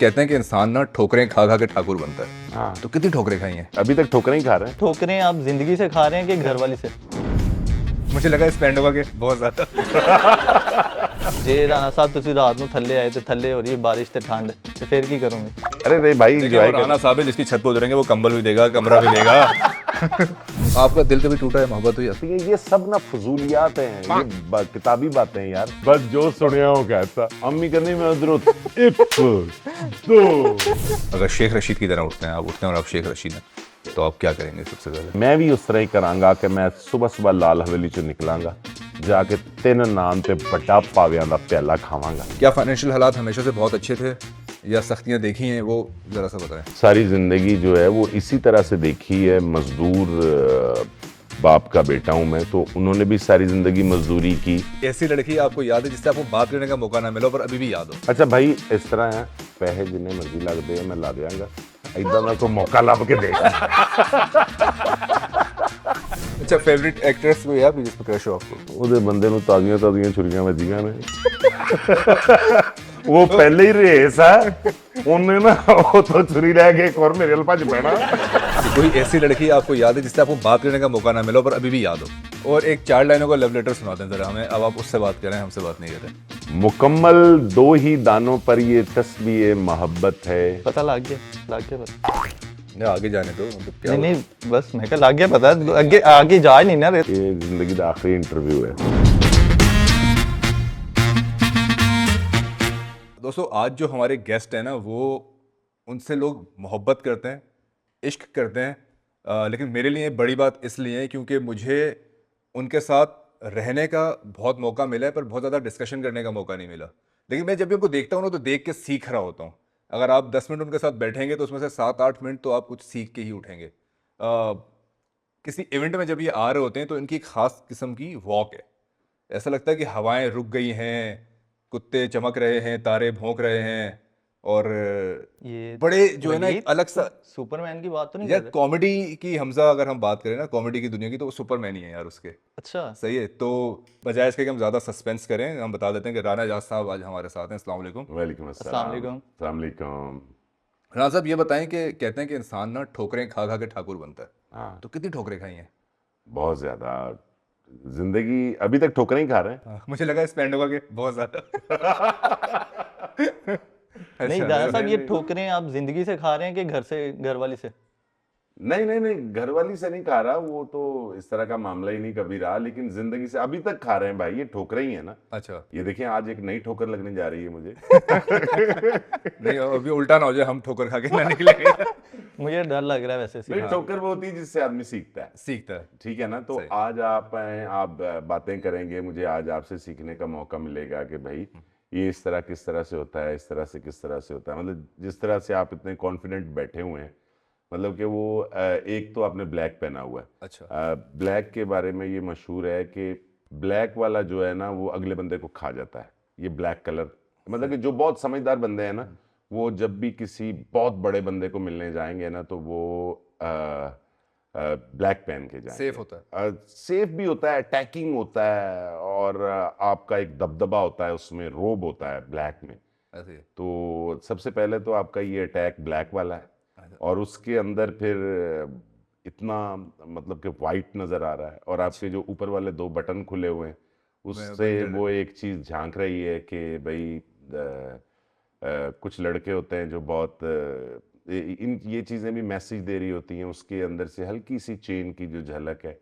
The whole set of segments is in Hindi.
कहते हैं कि इंसान ना ठोकरें खा खा के ठाकुर बनता है। हाँ, तो कितनी ठोकरें खाई हैं? अभी तक ठोकरें ही खा रहे हैं। ठोकरें आप जिंदगी से खा रहे हैं कि घर वाली से? मुझे लगा इस पैंट होगा के बहुत ज्यादा। जे राणा साहब ਤੁਸੀਂ ਰਾਤ ਨੂੰ ਥੱਲੇ ਆਏ ਤੇ ਥੱਲੇ ਹੋ ਰਹੀ ਹੈ ਬਾਰਿਸ਼ ਤੇ ਠੰਡ ਤੇ ਫਿਰ ਕੀ ਕਰੋਗੇ? अरे नहीं भाई देखिए, एंजॉय वो राणा साहब है जिसकी छत पे उतरेंगे वो कंबल भी देगा, कमरा भी देगा। आपका दिल कभी टूटा है, मोहब्बत हुई है? ये सब ना फजूलियात हैं, ये किताबी बातें हैं यार। बस जो सुने हो कहता अम्मी कहनी मैं उधर तो अगर शेख रशीद की तरह उठते हैं आप, उठते हैं और आप शेख रशीद हैं, तो आप क्या करेंगे सबसे पहले? मैं भी उस तरह ही करांगा कि मैं सुबह सुबह लाल हवेली चो निकलांगा, जाके 3 नान ते बड़ा पावियां दा प्याला खावांगा। क्या फाइनेंशियल हालात हमेशा से बहुत अच्छे थे या सख्तियां देखी हैं, वो जरा सा बताएं। सारी जिंदगी जो है वो इसी तरह से देखी है। मजदूर बाप का बेटा हूं मैं, तो उन्होंने भी सारी जिंदगी मजदूरी की। ऐसी लड़की आपको याद है जिससे आपको बात करने का मौका ना मिला पर अभी भी याद हो? अच्छा भाई इस तरह है, पैसे जिन्ने मर्जी लगते हैं मैं ला देंगा, इदा मैं कोई मौका लब के देगा। अच्छा, फेवरेट एक्ट्रेस कोई है आपकी जिस पर क्रश हो आपको? ਉਹਦੇ ਬੰਦੇ ਨੂੰ ਤਾਜ਼ੀਆਂ ਤਾਜ਼ੀਆਂ ਛੁਰੀਆਂ ਵੱਜੀਆਂ ਨੇ। ਉਹ ਪਹਿਲੇ ਹੀ ਰੇਸ ਹੈ, ਉਹਨੇ ਨਾ ਉਹ ਤੋਂ ਛੁਰੀ ਲੈ ਕੇ ਇੱਕ ਹੋਰ ਮੇਰੇ ਵੱਲ ਭੱਜ ਪੈਣਾ। कोई ऐसी लड़की आपको याद है जिससे आपको बात करने का मौका ना मिला पर अभी भी याद हो? और एक 4 लाइनों का लव लेटर सुनाते हैं जरा हमें। अब आप उससे बात करें, हमसे बात नहीं करें। मुकम्मल 2 ही दानों पर ये तस्बीह मोहब्बत है। पता लग गया पता। या आगे जाने दो, मतलब क्या नहीं नहीं बस मैं कहा लग गया पता, आगे आगे जा ही नहीं ना रहे। ये जिंदगी का आखिरी इंटरव्यू है। दोस्तों आज जो हमारे गेस्ट हैं ना, वो उनसे लोग मोहब्बत करते हैं, इश्क करते हैं, लेकिन मेरे लिए बड़ी बात इसलिए है क्योंकि मुझे उनके साथ रहने का बहुत मौका मिला है पर बहुत ज़्यादा डिस्कशन करने का मौका नहीं मिला। लेकिन मैं जब भी उनको देखता हूँ ना तो देख के सीख रहा होता हूँ। अगर आप 10 मिनट उनके साथ बैठेंगे तो उसमें से 7-8 मिनट तो आप कुछ सीख के ही उठेंगे। किसी इवेंट में जब ये आ रहे होते हैं तो इनकी एक ख़ास किस्म की वॉक है। ऐसा लगता है कि हवाएं रुक गई हैं, कुत्ते चमक रहे हैं, तारे भौंक रहे हैं और ये बड़े जो है ना एक अलग सा सुपरमैन की बात तो नहीं यार कर रहे? कॉमेडी की हमजा अगर हम बात करें ना कॉमेडी की दुनिया की, तो वो सुपरमैन ही है यार उसके। अच्छा सही है, तो बजाय इसके कि हम ज़्यादा सस्पेंस करें, हम बता देते हैं कि राना एजाज साहब आज हमारे साथ हैं। अस्सलाम वालेकुम। वालेकुम अस्सलाम वालेकुम। अस्सलाम वालेकुम। राना साहब ये बताएं कि कहते हैं कि इंसान ना ठोकरें खा खा के ठाकुर बनता है। हाँ, तो कितनी ठोकरें खाई हैं? बहुत ज्यादा। जिंदगी अभी तक ठोकरें ही खा रहे हैं। हाँ, मुझे लगा इस पैंट होगा कि बहुत ज़्यादा। नहीं अच्छा, दादा साहब ये ठोकरें आप जिंदगी से खा रहे हैं कि घर वाली से? नहीं नहीं नहीं, घरवाली से नहीं खा रहा, वो तो इस तरह का मामला ही नहीं कभी रहा, लेकिन जिंदगी से अभी तक खा रहे हैं भाई। ये ठोकरें ही है ना। अच्छा ये देखिए आज एक नई ठोकर लगने जा रही है मुझे। नहीं, अभी उल्टा ना हो जाए, हम ठोकर खा के ना निकलेंगे। मुझे डर लग रहा है वैसे नहीं, ठोकर वो होती है जिससे आदमी सीखता है। सीखता है। ठीक है ना, तो सही। आज आप आए, आप बातें करेंगे, मुझे आज आपसे सीखने का मौका मिलेगा कि भाई ये इस तरह किस तरह से होता है, इस तरह से किस तरह से होता है। मतलब जिस तरह से आप इतने कॉन्फिडेंट बैठे हुए हैं, मतलब कि वो एक तो आपने ब्लैक पहना हुआ है। अच्छा, ब्लैक के बारे में ये मशहूर है कि ब्लैक वाला जो है ना वो अगले बंदे को खा जाता है। ये ब्लैक कलर, मतलब कि जो बहुत समझदार बंदे हैं ना, वो जब भी किसी बहुत बड़े बंदे को मिलने जाएंगे ना तो वो ब्लैक पहन के जाएंगे। सेफ होता है। सेफ भी होता है, अटैकिंग होता है, और आपका एक दबदबा होता है, उसमें रोब होता है ब्लैक में। ऐसे ही। तो सबसे पहले तो आपका ये अटैक ब्लैक वाला है, और उसके अंदर फिर इतना मतलब कि वाइट नजर आ रहा है, और आपके जो ऊपर वाले 2 बटन खुले हुए हैं उससे वो एक चीज झांक रही है कि भाई कुछ लड़के होते हैं जो बहुत इन ये चीजें भी मैसेज दे रही होती हैं। उसके अंदर से हल्की सी चेन की जो झलक है,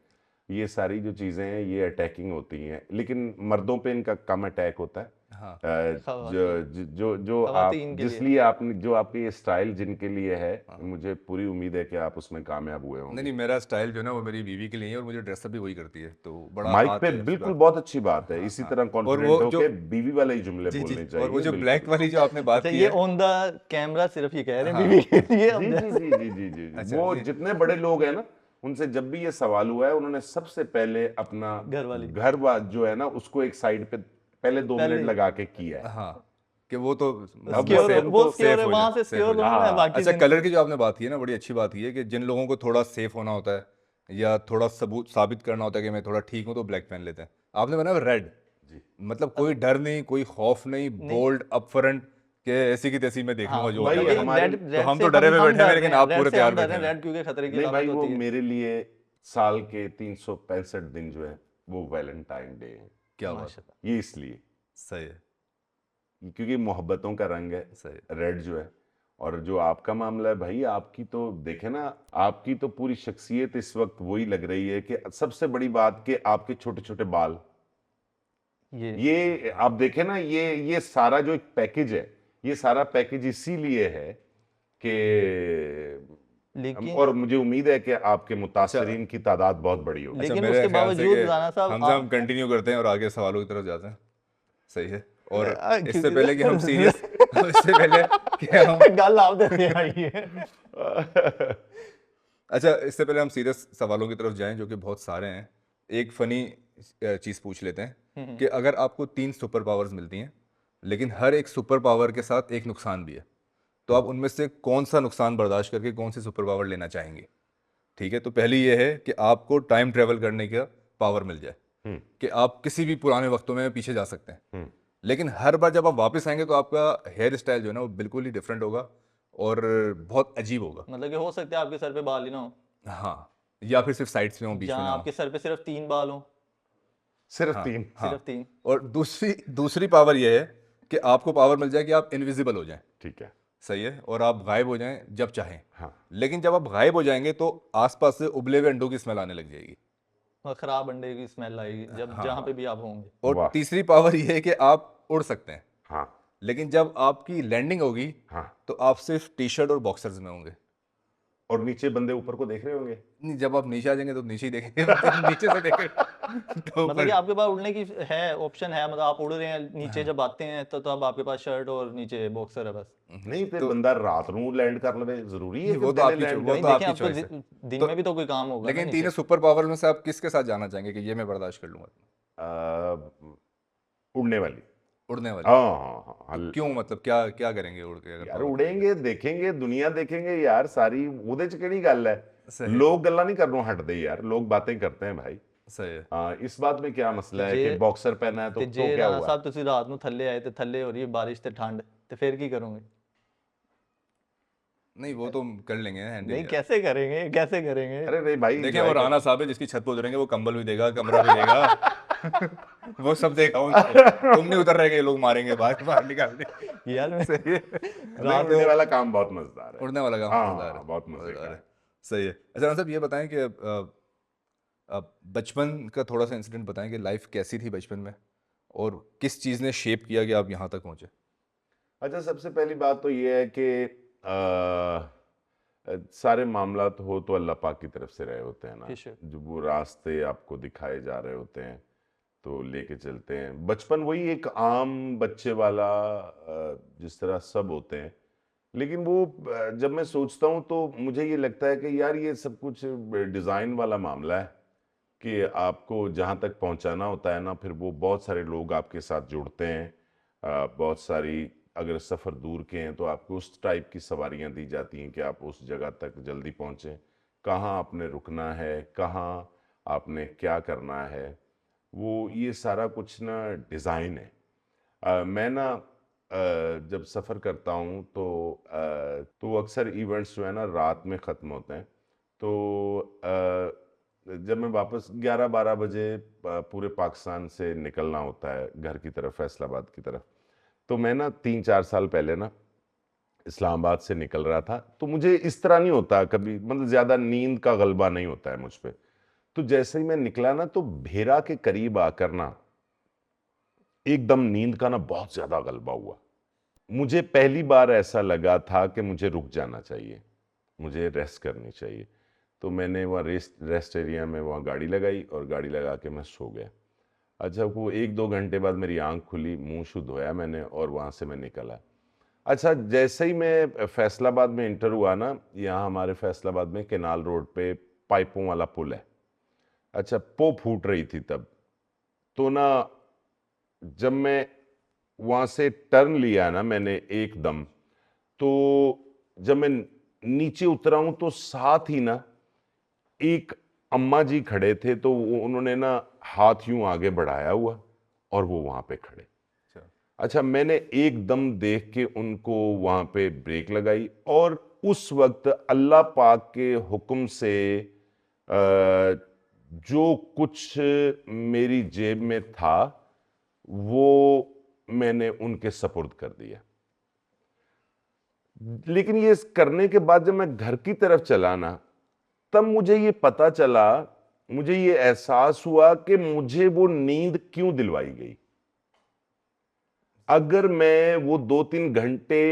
ये सारी जो चीजें हैं ये अटैकिंग होती हैं, लेकिन मर्दों पे इनका कम अटैक होता है। हाँ, जो आप ख़वातीन के लिए। जिसलिए आपने जो आपकी ये स्टाइल जिनके लिए है, मुझे पूरी उम्मीद है कि आप उसमें कामयाब हुए होंगे। नहीं, मेरा स्टाइल जो है ना वो मेरी बीवी के लिए है और मुझे ड्रेसअप भी वही करती है, तो बड़ा माइक हाथ पे है बिल्कुल उसका। बहुत अच्छी बात है। इसी तरह कॉन्फिडेंट वो हो जो- के बीवी वाले ही जुमले जी बोलने जी, चाहिए। और वो जो बिल्कुल। ब्लैक वाली जो आपने बात अच्छा की ये है, ऑन द कैमरा सिर्फ ये कह रहे हैं हाँ। बीवी के लिए जी जी जी जी जी जी जी। अच्छा, वो जी। जितने बड़े लोग हैं ना, उनसे जब भी ये सवाल हुआ है, उन्होंने सबसे पहले अपना घरवाली। जो है ना उसको एक साइड पे पहले 2 मिनट लगा के किया है। हाँ, कि वो तो सिक्योर safe- वो safe सिक्योर है, हो वहां जाए, से safe हो सिक्योर जाए। होना है, बाकी अच्छा, कलर की जो आपने बात की है ना, बड़ी अच्छी बात ये है कि जिन लोगों को थोड़ा सेफ होना होता है या थोड़ा सबूत साबित करना होता है कि मैं थोड़ा ठीक हूँ, तो ब्लैक पहन लेते हैं। आपने बनाया रेड, मतलब कोई डर नहीं, कोई खौफ नहीं, बोल्ड अप फ्रंट कि ऐसी की तैसी मैं देख लूंगा जो भाई, होगा। हमारे- तो हम तो डरे हुए बैठे हैं, लेकिन आप पूरे तैयार बैठे हैं। रेड क्योंकि खतरे की नहीं भाई, अलामत वो होती है। मेरे लिए साल के 365 दिन जो है वो वैलेंटाइन डे है। क्या बात, माशाल्लाह। ये इसलिए सही है, क्योंकि मोहब्बतों का रंग है सही है। रेड जो है। और जो आपका मामला है भाई, आपकी तो देखे ना, आपकी तो पूरी शख्सियत इस वक्त वही लग रही है कि सबसे बड़ी बात कि आपके छोटे छोटे बाल, ये आप देखें ना, ये सारा जो एक पैकेज है, ये सारा पैकेज इसीलिए है कि, लेकिन और मुझे उम्मीद है कि आपके अच्छा मुतासरीन की तादाद बहुत बड़ी होगी। लेकिन मेरे उसके ख्याल से बावजूद कि राना साहब हमजा हम कंटिन्यू करते हैं और आगे सवालों की तरफ जाते हैं। सही है। और इससे क्योंकि पहले कि हम सीरियस इससे पहले कि हम गल आप देते आई है। अच्छा, इससे पहले हम सीरियस सवालों की तरफ जाएं जो कि बहुत सारे हैं, एक फनी चीज़ पूछ लेते हैं कि अगर आपको 3 सुपर पावर्स मिलती हैं, लेकिन हर एक सुपर पावर के साथ एक नुकसान भी है, तो आप उनमें से कौन सा नुकसान बर्दाश्त करके कौन सी सुपर पावर लेना चाहेंगे? ठीक है, तो पहली ये है कि आपको टाइम ट्रेवल करने का पावर मिल जाए कि आप किसी भी पुराने वक्तों में पीछे जा सकते हैं, लेकिन हर बार जब आप वापस आएंगे तो आपका हेयर स्टाइल जो है ना वो बिल्कुल ही डिफरेंट होगा और बहुत अजीब होगा। मतलब कि हो सकता है आपके सर पे बाल ही ना हो, हाँ, या फिर सिर्फ साइड्स में हो, बीच में जहाँ ना हो। आपके सर पे सिर्फ 3 बाल हो, सिर्फ हाँ, 3? हाँ। सिर्फ 3। और दूसरी पावर ये है कि आपको पावर मिल जाए कि आप इनविजिबल हो जाएं, ठीक है। सही है, और आप गायब हो जाएं जब चाहें। हाँ। लेकिन जब आप गायब हो जाएंगे तो आसपास से उबले हुए अंडों की स्मेल आने लग जाएगी। और खराब अंडे की स्मेल आएगी जब जहाँ पे भी आप होंगे। और वाह। तीसरी पावर ये है कि आप उड़ सकते हैं, हाँ। लेकिन जब आपकी लैंडिंग होगी हाँ। तो आप सिर्फ टी शर्ट और बॉक्सर्स में होंगे। और नीचे बंदे ऊपर को देख रहे होंगे। नहीं, जब आप नीचे आ जाएंगे तो नीचे ही देखेंगे। नीचे से देखेंगे तो मतलब कि आपके पास उड़ने की है, ऑप्शन है, मतलब आप उड़ रहे हैं नीचे जब आते हैं तो अब आपके पास शर्ट और नीचे बॉक्सर है बस। नहीं तो बंदा रात ਨੂੰ लैंड कर लवे, जरूरी है नहीं, कि वो तो दिने आपकी लैंड वो नहीं तो देखें, आपकी आपको चॉइस है। दिन में भी तो कोई काम होगा ना लेकिन नीचे। तीनों सुपर पावर में से आप किसके साथ जाना चाहेंगे कि ये मैं बर्दाश्त कर लूंगा? उड़ने वाली। उड़ने वाली। हाँ हाँ हाँ तो हाँ। क्यों, मतलब क्या क्या करेंगे उड़ के अगर यार power उड़ेंगे, देखेंगे, दुनिया देखेंगे यार सारी, ਉਹਦੇ ਚ ਕਿਹੜੀ ਗੱਲ है। सही है। लोग गल्ला नहीं करनों हटते यार, लोग बातें करते हैं भाई। सही है। इस बात में क्या मसला है कि बॉक्सर पहना है ਤੇ तो ਜੇ क्या ਰਾਣਾ हुआ? ਸਾਹਿਬ ਤੁਸੀਂ ਰਾਤ ਨੂੰ ਥੱਲੇ ਆਏ ਤੇ ਥੱਲੇ ਹੋ ਰਹੀ ਹੈ ਬਾਰਿਸ਼ ਤੇ ਠੰਡ, ਤੇ ਫਿਰ ਕੀ ਕਰੋਗੇ? नहीं, वो तो कर लेंगे हैंडल नहीं, यार। कैसे करेंगे, कैसे करेंगे? अरे नहीं भाई, देखिए, वो राणा साहब है जिसकी छत पे उतरेंगे, वो कंबल भी देगा, कमरा भी देगा। वो सब देगा उनको। तुम नहीं उतर रहे, ये लोग मारेंगे, बाहर बाहर निकाल दे। यार मैं सही है। नहीं, उड़ने वाला काम बहुत मजेदार है। उड़ने वाला काम हाँ, मजेदार है, बहुत मजे का मजेदार है। है। सही है। अच्छा राणा साहब, ये बताएं कि बचपन का थोड़ा सा इंसिडेंट बताएं कि लाइफ कैसी थी बचपन में और किस चीज़ ने शेप किया कि आप यहाँ तक पहुँचे? अच्छा, सबसे पहली बात तो ये है कि सारे मामला तो हो तो अल्लाह पाक की तरफ से रहे होते हैं ना, बेशक। जो वो रास्ते आपको दिखाए जा रहे होते हैं तो लेके चलते हैं। बचपन वही एक आम बच्चे वाला जिस तरह सब होते हैं, लेकिन वो जब मैं सोचता हूँ तो मुझे ये लगता है कि यार ये सब कुछ डिज़ाइन वाला मामला है कि आपको जहाँ तक पहुँचाना होता है ना, फिर वो बहुत सारे लोग आपके साथ जुड़ते हैं। बहुत सारी, अगर सफ़र दूर के हैं तो आपको उस टाइप की सवारियाँ दी जाती हैं कि आप उस जगह तक जल्दी पहुँचें। कहाँ आपने रुकना है, कहाँ आपने क्या करना है, वो ये सारा कुछ ना डिज़ाइन है। मैं ना जब सफ़र करता हूँ तो अक्सर इवेंट्स जो है ना रात में ख़त्म होते हैं। तो जब मैं वापस 11-12 बजे पूरे पाकिस्तान से निकलना होता है घर की तरफ, फैसलाबाद की तरफ, तो मैं ना 3-4 साल पहले ना इस्लामाबाद से निकल रहा था। तो मुझे इस तरह नहीं होता कभी, मतलब ज़्यादा नींद का गलबा नहीं होता है मुझ पे। तो जैसे ही मैं निकला ना तो भेरा के करीब आकर ना एकदम नींद का ना बहुत ज़्यादा गलबा हुआ। मुझे पहली बार ऐसा लगा था कि मुझे रुक जाना चाहिए, मुझे रेस्ट करनी चाहिए। तो मैंने वहाँ रेस्ट एरिया में वहाँ गाड़ी लगाई और गाड़ी लगा के मैं सो गया। अच्छा, वो 1-2 घंटे बाद मेरी आंख खुली, मुंह शुद्ध धोया मैंने और वहाँ से मैं निकला। अच्छा, जैसे ही मैं फैसलाबाद में इंटर हुआ ना, यहाँ हमारे फैसलाबाद में केनाल रोड पे पाइपों वाला पुल है। अच्छा, पो फूट रही थी तब। तो ना जब मैं वहाँ से टर्न लिया ना मैंने एकदम, तो जब मैं नीचे उतरा हूँ तो साथ ही ना एक अम्मा जी खड़े थे। तो उन्होंने ना हाथ यूं आगे बढ़ाया हुआ और वो वहाँ पे खड़े। अच्छा, मैंने एकदम देख के उनको वहाँ पे ब्रेक लगाई और उस वक्त अल्लाह पाक के हुक्म से जो कुछ मेरी जेब में था वो मैंने उनके सपुर्द कर दिया। लेकिन ये करने के बाद जब मैं घर की तरफ चला ना, तब मुझे ये पता चला, मुझे ये एहसास हुआ कि मुझे वो नींद क्यों दिलवाई गई। अगर मैं वो 2-3 घंटे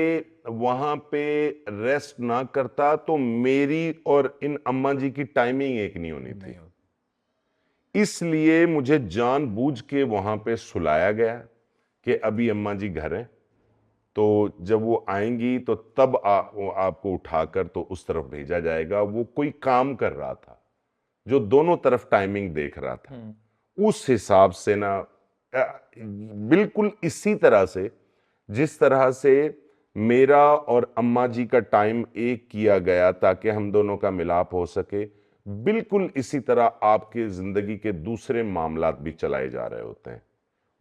वहां पे रेस्ट ना करता तो मेरी और इन अम्मा जी की टाइमिंग एक नहीं होनी थी। इसलिए मुझे जानबूझ के वहां पे सुलाया गया कि अभी अम्मा जी घर हैं, तो जब वो आएंगी तो तब वो आपको उठाकर तो उस तरफ भेजा जाएगा। वो कोई काम कर रहा था जो दोनों तरफ टाइमिंग देख रहा था। उस हिसाब से ना बिल्कुल इसी तरह से जिस तरह से मेरा और अम्मा जी का टाइम एक किया गया ताकि हम दोनों का मिलाप हो सके, बिल्कुल इसी तरह आपके जिंदगी के दूसरे मामलात भी चलाए जा रहे होते हैं।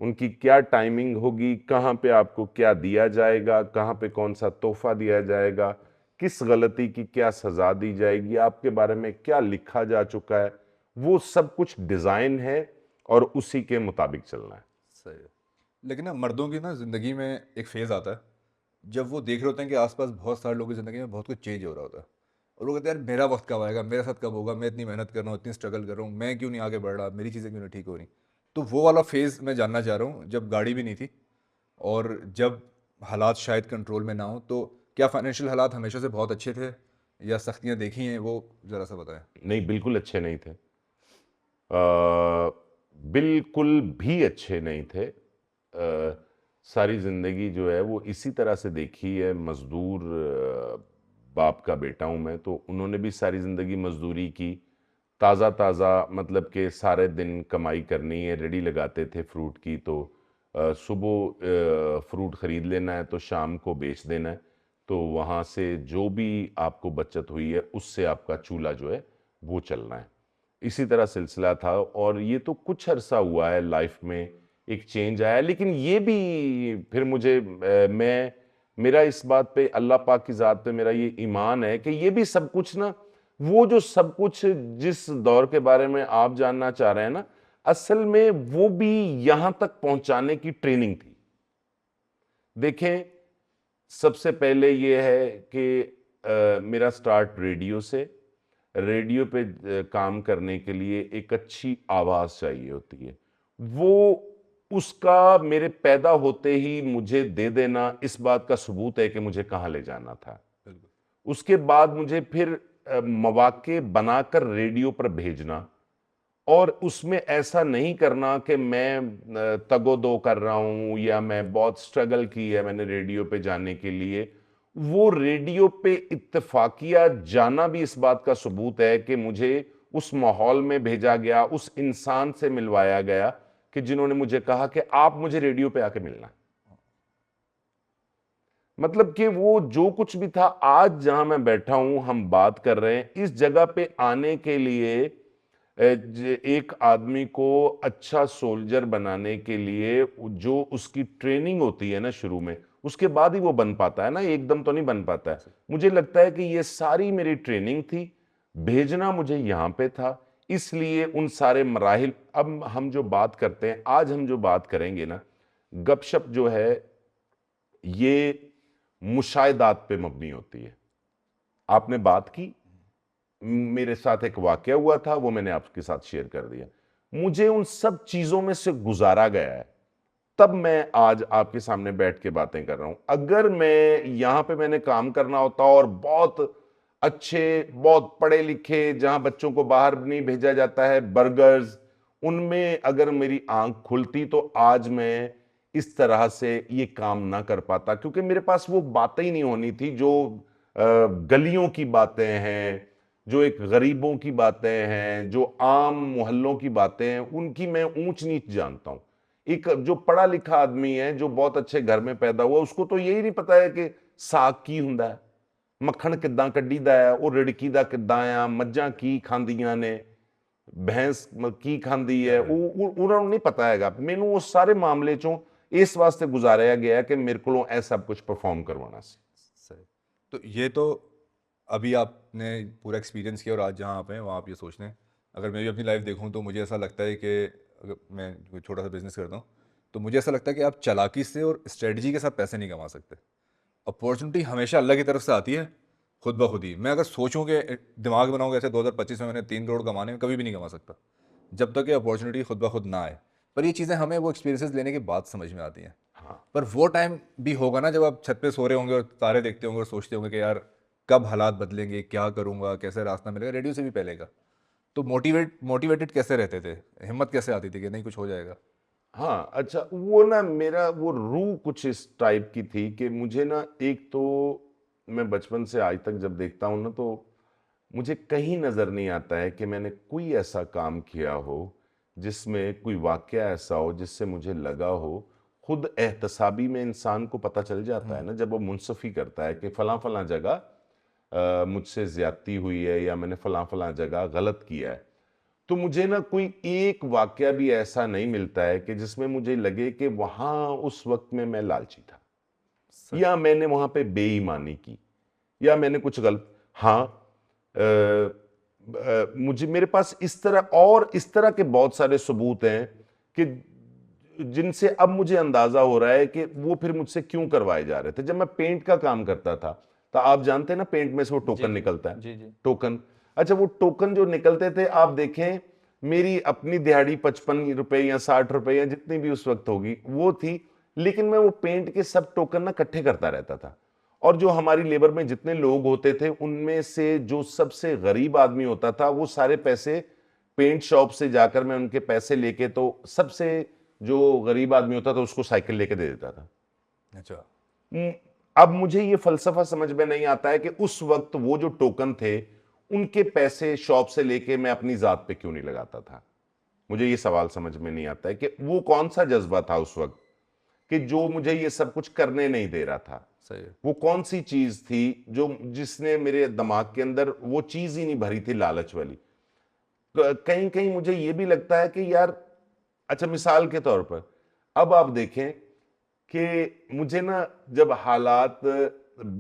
उनकी क्या टाइमिंग होगी, कहाँ पे आपको क्या दिया जाएगा, कहाँ पे कौन सा तोहफा दिया जाएगा, किस गलती की क्या सजा दी जाएगी, आपके बारे में क्या लिखा जा चुका है, वो सब कुछ डिजाइन है और उसी के मुताबिक चलना है। सही है। लेकिन ना मर्दों की ना ज़िंदगी में एक फेज़ आता है जब वो देख रहे होते हैं कि आसपास बहुत सारे लोगों की ज़िंदगी में बहुत कुछ चेंज हो रहा होता है, और वो कहते हैं यार मेरा वक्त कब आएगा, मेरे साथ कब होगा, मैं इतनी मेहनत कर रहा हूँ, इतनी स्ट्रगल कर रहा हूँ, मैं क्यों नहीं आगे बढ़ रहा, मेरी चीज़ें क्यों नहीं ठीक हो रही। तो वो वाला फेज़ मैं जानना चाह रहा हूँ जब गाड़ी भी नहीं थी और जब हालात शायद कंट्रोल में ना हो, तो क्या फाइनेंशियल हालात हमेशा से बहुत अच्छे थे या सख्तियाँ देखी हैं, वो ज़रा सा बताएं। नहीं, बिल्कुल अच्छे नहीं थे। बिल्कुल भी अच्छे नहीं थे। सारी ज़िंदगी जो है वो इसी तरह से देखी है। मज़दूर बाप का बेटा हूँ मैं, तो उन्होंने भी सारी ज़िंदगी मज़दूरी की। ताज़ा ताज़ा मतलब कि सारे दिन कमाई करनी है। रेडी लगाते थे फ्रूट की, तो सुबह फ्रूट ख़रीद लेना है तो शाम को बेच देना है। तो वहाँ से जो भी आपको बचत हुई है उससे आपका चूल्हा जो है वो चलना है। इसी तरह सिलसिला था और ये तो कुछ अरसा हुआ है लाइफ में एक चेंज आया। लेकिन ये भी फिर मुझे मैं मेरा इस बात पे अल्लाह पाक की ज़ात पे मेरा ये ईमान है कि ये भी सब कुछ ना, वो जो सब कुछ जिस दौर के बारे में आप जानना चाह रहे हैं ना, असल में वो भी यहां तक पहुंचाने की ट्रेनिंग थी। देखें, सबसे पहले ये है कि मेरा स्टार्ट रेडियो से। रेडियो पे काम करने के लिए एक अच्छी आवाज़ चाहिए होती है। वो उसका मेरे पैदा होते ही मुझे दे देना इस बात का सबूत है कि मुझे कहाँ ले जाना था। उसके बाद मुझे फिर मौके बनाकर रेडियो पर भेजना और उसमें ऐसा नहीं करना कि मैं तगोदो कर रहा हूं या मैं बहुत स्ट्रगल की है मैंने रेडियो पे जाने के लिए। वो रेडियो पे इत्तफाकिया जाना भी इस बात का सबूत है कि मुझे उस माहौल में भेजा गया, उस इंसान से मिलवाया गया कि जिन्होंने मुझे कहा कि आप मुझे रेडियो पे आके मिलना। मतलब कि वो जो कुछ भी था, आज जहां मैं बैठा हूं हम बात कर रहे हैं, इस जगह पे आने के लिए एक आदमी को अच्छा सोल्जर बनाने के लिए जो उसकी ट्रेनिंग होती है ना शुरू में, उसके बाद ही वो बन पाता है ना, एकदम तो नहीं बन पाता है। मुझे लगता है कि ये सारी मेरी ट्रेनिंग थी, भेजना मुझे यहाँ पे था, इसलिए उन सारे मराहिल। अब हम जो बात करते हैं, आज हम जो बात करेंगे ना, गपशप जो है ये मुशाहिदात पे मबनी होती है। आपने बात की, मेरे साथ एक वाकया हुआ था, वो मैंने आपके साथ शेयर कर दिया। मुझे उन सब चीजों में से गुजारा गया है, तब मैं आज आपके सामने बैठ के बातें कर रहा हूं। अगर मैं यहां पे मैंने काम करना होता और बहुत अच्छे, बहुत पढ़े लिखे, जहां बच्चों को बाहर नहीं भेजा जाता है, बर्गर्स, उनमें अगर मेरी आंख खुलती तो आज मैं इस तरह से ये काम ना कर पाता, क्योंकि मेरे पास वो बातें ही नहीं होनी थी जो गलियों की बातें हैं, जो एक गरीबों की बातें हैं, जो आम मोहल्लों की बातें हैं, उनकी मैं ऊंच नीच जानता हूं। एक जो पढ़ा लिखा आदमी है, जो बहुत अच्छे घर में पैदा हुआ, उसको तो यही नहीं पता है कि साग की हुंदा है, मक्खन किद्दां कड्डीदा है, वो रिड़कीदा किद्दां आ, मज्जां की खांदियां ने, भैंस की खांदी है, उन्होंने नहीं पता हैगा। मैनू उस सारे मामले चों इस वास्ते गुजारिया गया कि मेरे को ऐ सब कुछ परफॉर्म करवाना सी। सही। तो ये तो अभी आपने पूरा एक्सपीरियंस किया और आज जहाँ आप हैं वहाँ आप ये सोच रहे हैं। अगर मैं भी अपनी लाइफ देखूँ तो मुझे ऐसा लगता है कि अगर मैं कोई छोटा सा बिजनेस करता हूँ तो मुझे ऐसा लगता है कि आप चालाकी से और स्ट्रेटजी के साथ पैसे नहीं कमा सकते। अपॉर्चुनिटी हमेशा अल्लाह की तरफ से आती है, खुद ब खुद ही। मैं अगर सोचूं कि दिमाग बनाऊंगा ऐसे 2025 में मैंने 3 करोड़ कमाने में, कभी भी नहीं कमा सकता जब तक ये अपॉर्चुनिटी खुद ब खुद ना आए। पर ये चीज़ें हमें वो एक्सपीरियंसेस लेने के बाद समझ में आती हैं। हाँ पर वो टाइम भी होगा ना जब आप छत पे सो रहे होंगे और तारे देखते होंगे और सोचते होंगे कि यार कब हालात बदलेंगे, क्या करूंगा, कैसे रास्ता मिलेगा। रेडियो से भी पहले का तो मोटिवेटेड कैसे रहते थे, हिम्मत कैसे आती थी कि नहीं कुछ हो जाएगा? हाँ। अच्छा, वो ना मेरा वो रूह कुछ इस टाइप की थी कि मुझे ना, एक तो मैं बचपन से आज तक जब देखता हूँ ना, तो मुझे कहीं नज़र नहीं आता है कि मैंने कोई ऐसा काम किया हो जिसमें कोई वाक़या ऐसा हो जिससे मुझे लगा हो। खुद एहतसाबी में इंसान को पता चल जाता है ना, जब वो मुनसफ़ी करता है कि फ़लाँ फ़लाँ जगह मुझसे ज़्यादती हुई है या मैंने फ़लाँ फ़लाँ जगह गलत किया है। तो मुझे ना कोई एक वाक़या भी ऐसा नहीं मिलता है कि जिसमें मुझे लगे कि वहाँ उस वक़्त में मैं लालची था सही। या मैंने वहाँ पे बेईमानी की या मैंने कुछ गलत। हाँ, मुझे, मेरे पास इस तरह के बहुत सारे सबूत हैं कि जिनसे अब मुझे अंदाजा हो रहा है कि वो फिर मुझसे क्यों करवाए जा रहे थे। जब मैं पेंट का काम करता था तो आप जानते हैं ना, पेंट में से वो जी टोकन जी निकलता है। जी जी। टोकन, अच्छा, वो टोकन जो निकलते थे, आप देखें, मेरी अपनी दिहाड़ी 55 रुपए या 60 रुपए या जितनी भी उस वक्त होगी वो थी, लेकिन मैं वो पेंट के सब टोकन ना इकट्ठे करता रहता था। और जो हमारी लेबर में जितने लोग होते थे उनमें से जो सबसे गरीब आदमी होता था, वो सारे पैसे पेंट शॉप से जाकर मैं उनके पैसे लेके, तो सबसे जो गरीब आदमी होता था उसको साइकिल लेके दे देता था। अच्छा। हम्म, अब मुझे ये फलसफा समझ में नहीं आता है कि उस वक्त वो जो टोकन थे उनके पैसे शॉप से लेके मैं अपनी जात पे क्यों नहीं लगाता था। मुझे ये सवाल समझ में नहीं आता है कि वो कौन सा जज्बा था उस वक्त कि जो मुझे ये सब कुछ करने नहीं दे रहा था। सही है। वो कौन सी चीज थी जो जिसने मेरे दिमाग के अंदर वो चीज ही नहीं भरी थी, लालच वाली। कहीं कहीं मुझे ये भी लगता है कि यार, अच्छा, मिसाल के तौर पर अब आप देखें कि मुझे ना, जब हालात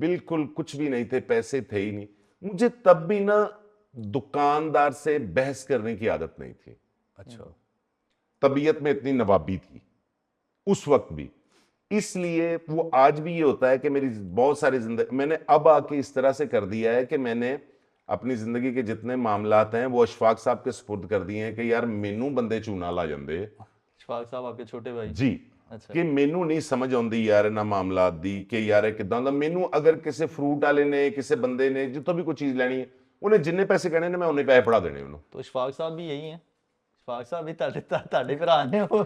बिल्कुल कुछ भी नहीं थे, पैसे थे ही नहीं, मुझे तब भी ना दुकानदार से बहस करने की आदत नहीं थी। अच्छा। तबीयत में इतनी नवाबी थी उस वक्त भी। इसलिए वो आज भी ये होता है कि मेरी बहुत सारी जिंदगी मैंने अब आके इस तरह से कर दिया है कि मैंने अपनी जिंदगी के जितने मामलात हैं वो अशफाक साहब के सुपुर्द कर दिए हैं कि यार मैनू बंदे चूना ला जाते शफाक साहब आपके छोटे भाई? जी, अच्छा। कि मैनू नहीं समझ आती यार इन्हां मामलात दी कि यार किदां दा। मैनू अगर किसी फ्रूट वाले ने, किसी बंदे ने जितों भी कोई चीज़ लैनी है, उन्हें जिन्ने पैसे कहने ने मैं उन्ने पैसे पढ़ा देने उन्होंने। तो शफाक साहब भी यही हैं? शफाक साहब भी ਤੁਹਾਡੇ ਭਰਾ ਨੇ ਉਹ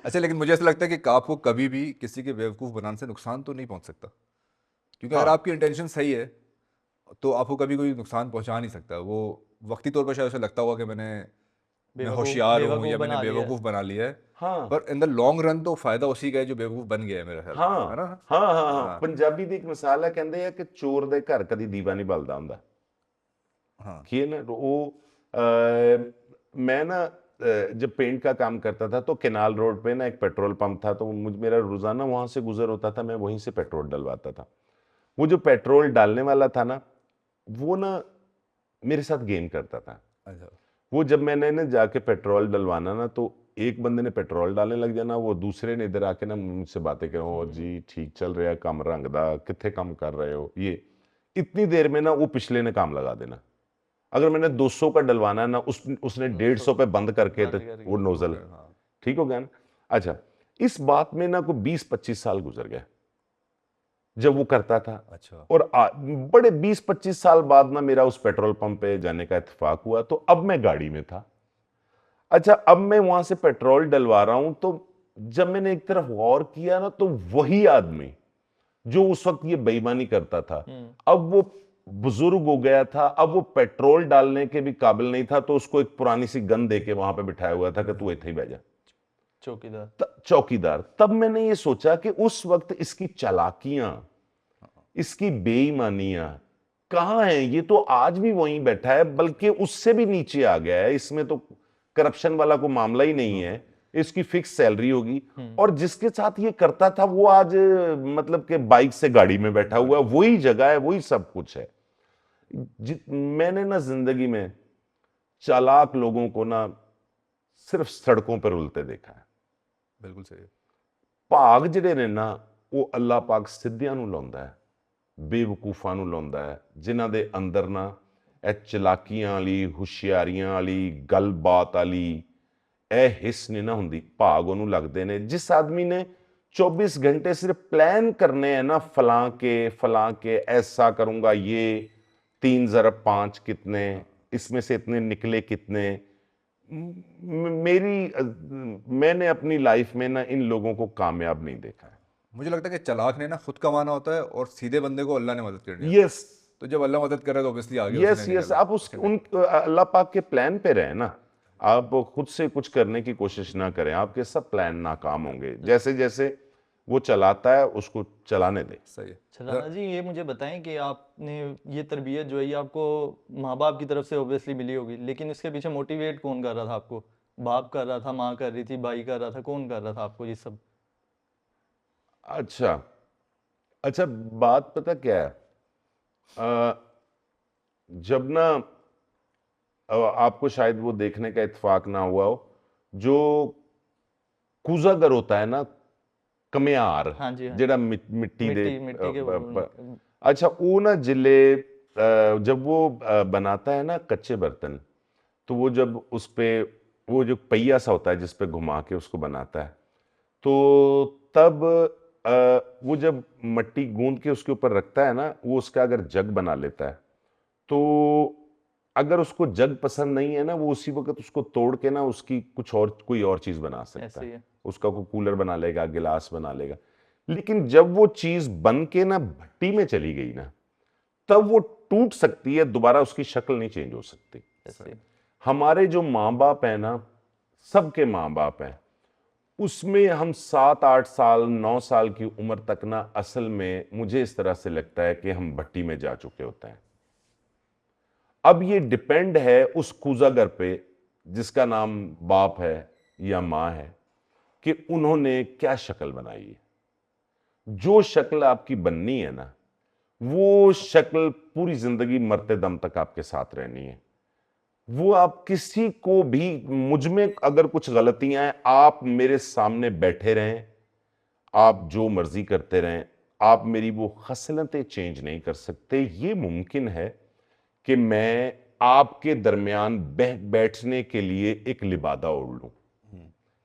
अच्छा, लेकिन मुझे ऐसा लगता है कि आपको कभी भी किसी के बेवकूफ़ बनाने से नुकसान तो नहीं पहुंच सकता, क्योंकि अगर हाँ आपकी इंटेंशन सही है तो आपको कभी कोई नुकसान पहुंचा नहीं सकता। वो वक्ती तौर पर शायद उसे लगता होगा कि मैं बेवकूफ होशियार हूँ बेवकूफ या मैंने बना लिया है। बेवकूफ़ बना लिया है। हाँ पर इन द लॉन्ग रन तो फायदा उसी का है जो बेवकूफ़ बन गया है, मेरे ख्याल से, है हाँ ना? हाँ हाँ हाँ, हाँ। पंजाबी ਦੀ ਇੱਕ ਮਿਸਾਲ ਹੈ, ਕਹਿੰਦੇ ਆ ਕਿ ਚੋਰ ਦੇ ਘਰ ਕਦੀ ਦੀਵਾ ਨਹੀਂ ਬਲਦਾ ਹੁੰਦਾ। हाँ। कि ना वो मैं ना जब पेंट का काम करता था तो केनाल रोड पे ना एक पेट्रोल पंप था, तो मुझ मेरा रोजाना वहां से गुजर होता था, मैं वहीं से पेट्रोल डलवाता था। वो जो पेट्रोल डालने वाला था ना, वो ना मेरे साथ गेम करता था। अच्छा। वो जब मैंने ना जाके पेट्रोल डलवाना ना, तो एक बंदे ने पेट्रोल डालने लग जाना, वो दूसरे ने इधर आके ना मुझसे बातें करें, और जी ठीक चल रहा है काम, रंग दा कितने काम कर रहे हो, ये इतनी देर में ना वो पिछले ने काम लगा देना। अगर मैंने 200 का डलवाना है ना, उसने 150 पे बंद करके बंद तो करके वो नोजल हाँ। ठीक हो गया ना। अच्छा, इस बात में ना कोई 20-25 साल गुजर गया जब वो करता था। अच्छा। और बड़े 20-25 साल बाद ना मेरा उस पेट्रोल पंप पे जाने का इत्तेफाक हुआ, तो अब मैं गाड़ी में था। अच्छा, अब मैं वहां से पेट्रोल डलवा रहा हूं, तो जब मैंने एक तरफ गौर किया ना, तो वही आदमी जो उस वक्त ये बेईमानी करता था, अब वो बुजुर्ग हो गया था, अब वो पेट्रोल डालने के भी काबिल नहीं था, तो उसको एक पुरानी सी गन देके वहां पे बिठाया हुआ था कि तू इत्थे ही बैठ जा, चौकीदार। चौकीदार। तब मैंने ये सोचा कि उस वक्त इसकी चालाकियां, इसकी बेईमानियां कहां हैं। ये तो आज भी वहीं बैठा है, बल्कि उससे भी नीचे आ गया है। इसमें तो करप्शन वाला कोई मामला ही नहीं है। इसकी फिक्स सैलरी होगी, और जिसके साथ ये करता था वो आज मतलब कि बाइक से गाड़ी में बैठा हुआ है, वही जगह है, वही सब कुछ है। मैंने ना जिंदगी में चालाक लोगों को ना सिर्फ सड़कों पर रुलते देखा है। बिल्कुल सही है। ਭਾਗ ਜਿਹੜੇ ਨੇ ਨਾ ਉਹ ਅੱਲਾਹ ਪਾਕ ਸਿੱਧਿਆਂ ਨੂੰ ਲਾਉਂਦਾ ਹੈ, ਬੇਵਕੂਫਾਂ ਨੂੰ ਲਾਉਂਦਾ ਹੈ, ਜਿਨ੍ਹਾਂ ਦੇ ਅੰਦਰ ਨਾ ਇਹ ਚਲਾਕੀਆਂ ਵਾਲੀ, ਹੁਸ਼ਿਆਰੀਆਂ ਵਾਲੀ, ਗੱਲਬਾਤ ਵਾਲੀ ਇਹ ਹਿੱਸ ਨਹੀਂ ਨਾ ਹੁੰਦੀ। ਭਾਗ ਉਹਨੂੰ ਲੱਗਦੇ ਨੇ ਜਿਸ ਆਦਮੀ ਨੇ 24 घंटे सिर्फ प्लान करने हैं ना, फलां के ऐसा करूंगा, ये 3 ज़रब 5 कितने, इसमें से इतने निकले कितने। मैंने अपनी लाइफ में ना इन लोगों को कामयाब नहीं देखा है। मुझे लगता है कि चालाक ने ना खुद कमाना होता है और सीधे बंदे को अल्लाह ने मदद करनी है। यस, तो जब अल्लाह मदद करे तो ऑब्वियसली आगे यस उसने यस निकलना। आप अल्लाह पाक के प्लान पे रहें ना, आप खुद से कुछ करने की कोशिश ना करें, आपके सब प्लान नाकाम होंगे। जैसे जैसे वो चलाता है उसको चलाने दें। सही है। राणा जी, ये मुझे बताएं कि आपने ये तरबियत जो है ये आपको माँ बाप की तरफ से ऑब्वियसली मिली होगी, लेकिन इसके पीछे मोटिवेट कौन कर रहा था आपको? बाप कर रहा था, माँ कर रही थी, भाई कर रहा था, कौन कर रहा था आपको ये सब? अच्छा अच्छा, बात पता क्या है, जब ना आपको शायद वो देखने का इत्तेफाक ना हुआ हो, जो कूजागर होता है ना, कमियार, हाँ जी, हाँ। जेड़ा मिट्टी दे मिट्टी के अच्छा वो ना जिले जब वो बनाता है ना कच्चे बर्तन, तो वो जब उस पे वो जो पहिया सा होता है जिस पे घुमा के उसको बनाता है, तो तब वो जब मट्टी गूंद के उसके ऊपर रखता है ना, वो उसका अगर जग बना लेता है, तो अगर उसको जग पसंद नहीं है ना, वो उसी वक्त उसको तोड़ के ना उसकी कोई और चीज बना सकता ऐसे ही है। है। उसका कोई कूलर बना लेगा, गिलास बना लेगा। लेकिन जब वो चीज बन के ना भट्टी में चली गई ना, तब वो टूट सकती है, दोबारा उसकी शक्ल नहीं चेंज हो सकती। ऐसे ही। हमारे जो माँ बाप है ना, सबके माँ बाप हैं, उसमें हम 7-8 साल 9 साल की उम्र तक ना असल में मुझे इस तरह से लगता है कि हम भट्टी में जा चुके होते हैं। अब ये डिपेंड है उस कूजागर पे जिसका नाम बाप है या माँ है कि उन्होंने क्या शक्ल बनाई है। जो शक्ल आपकी बननी है ना, वो शक्ल पूरी जिंदगी मरते दम तक आपके साथ रहनी है। वो आप किसी को भी, मुझ में अगर कुछ गलतियां हैं, आप मेरे सामने बैठे रहें, आप जो मर्जी करते रहें, आप मेरी वो खसलतें चेंज नहीं कर सकते। ये मुमकिन है कि मैं आपके दरमियान बैठने के लिए एक लिबादा ओढ़ लूं,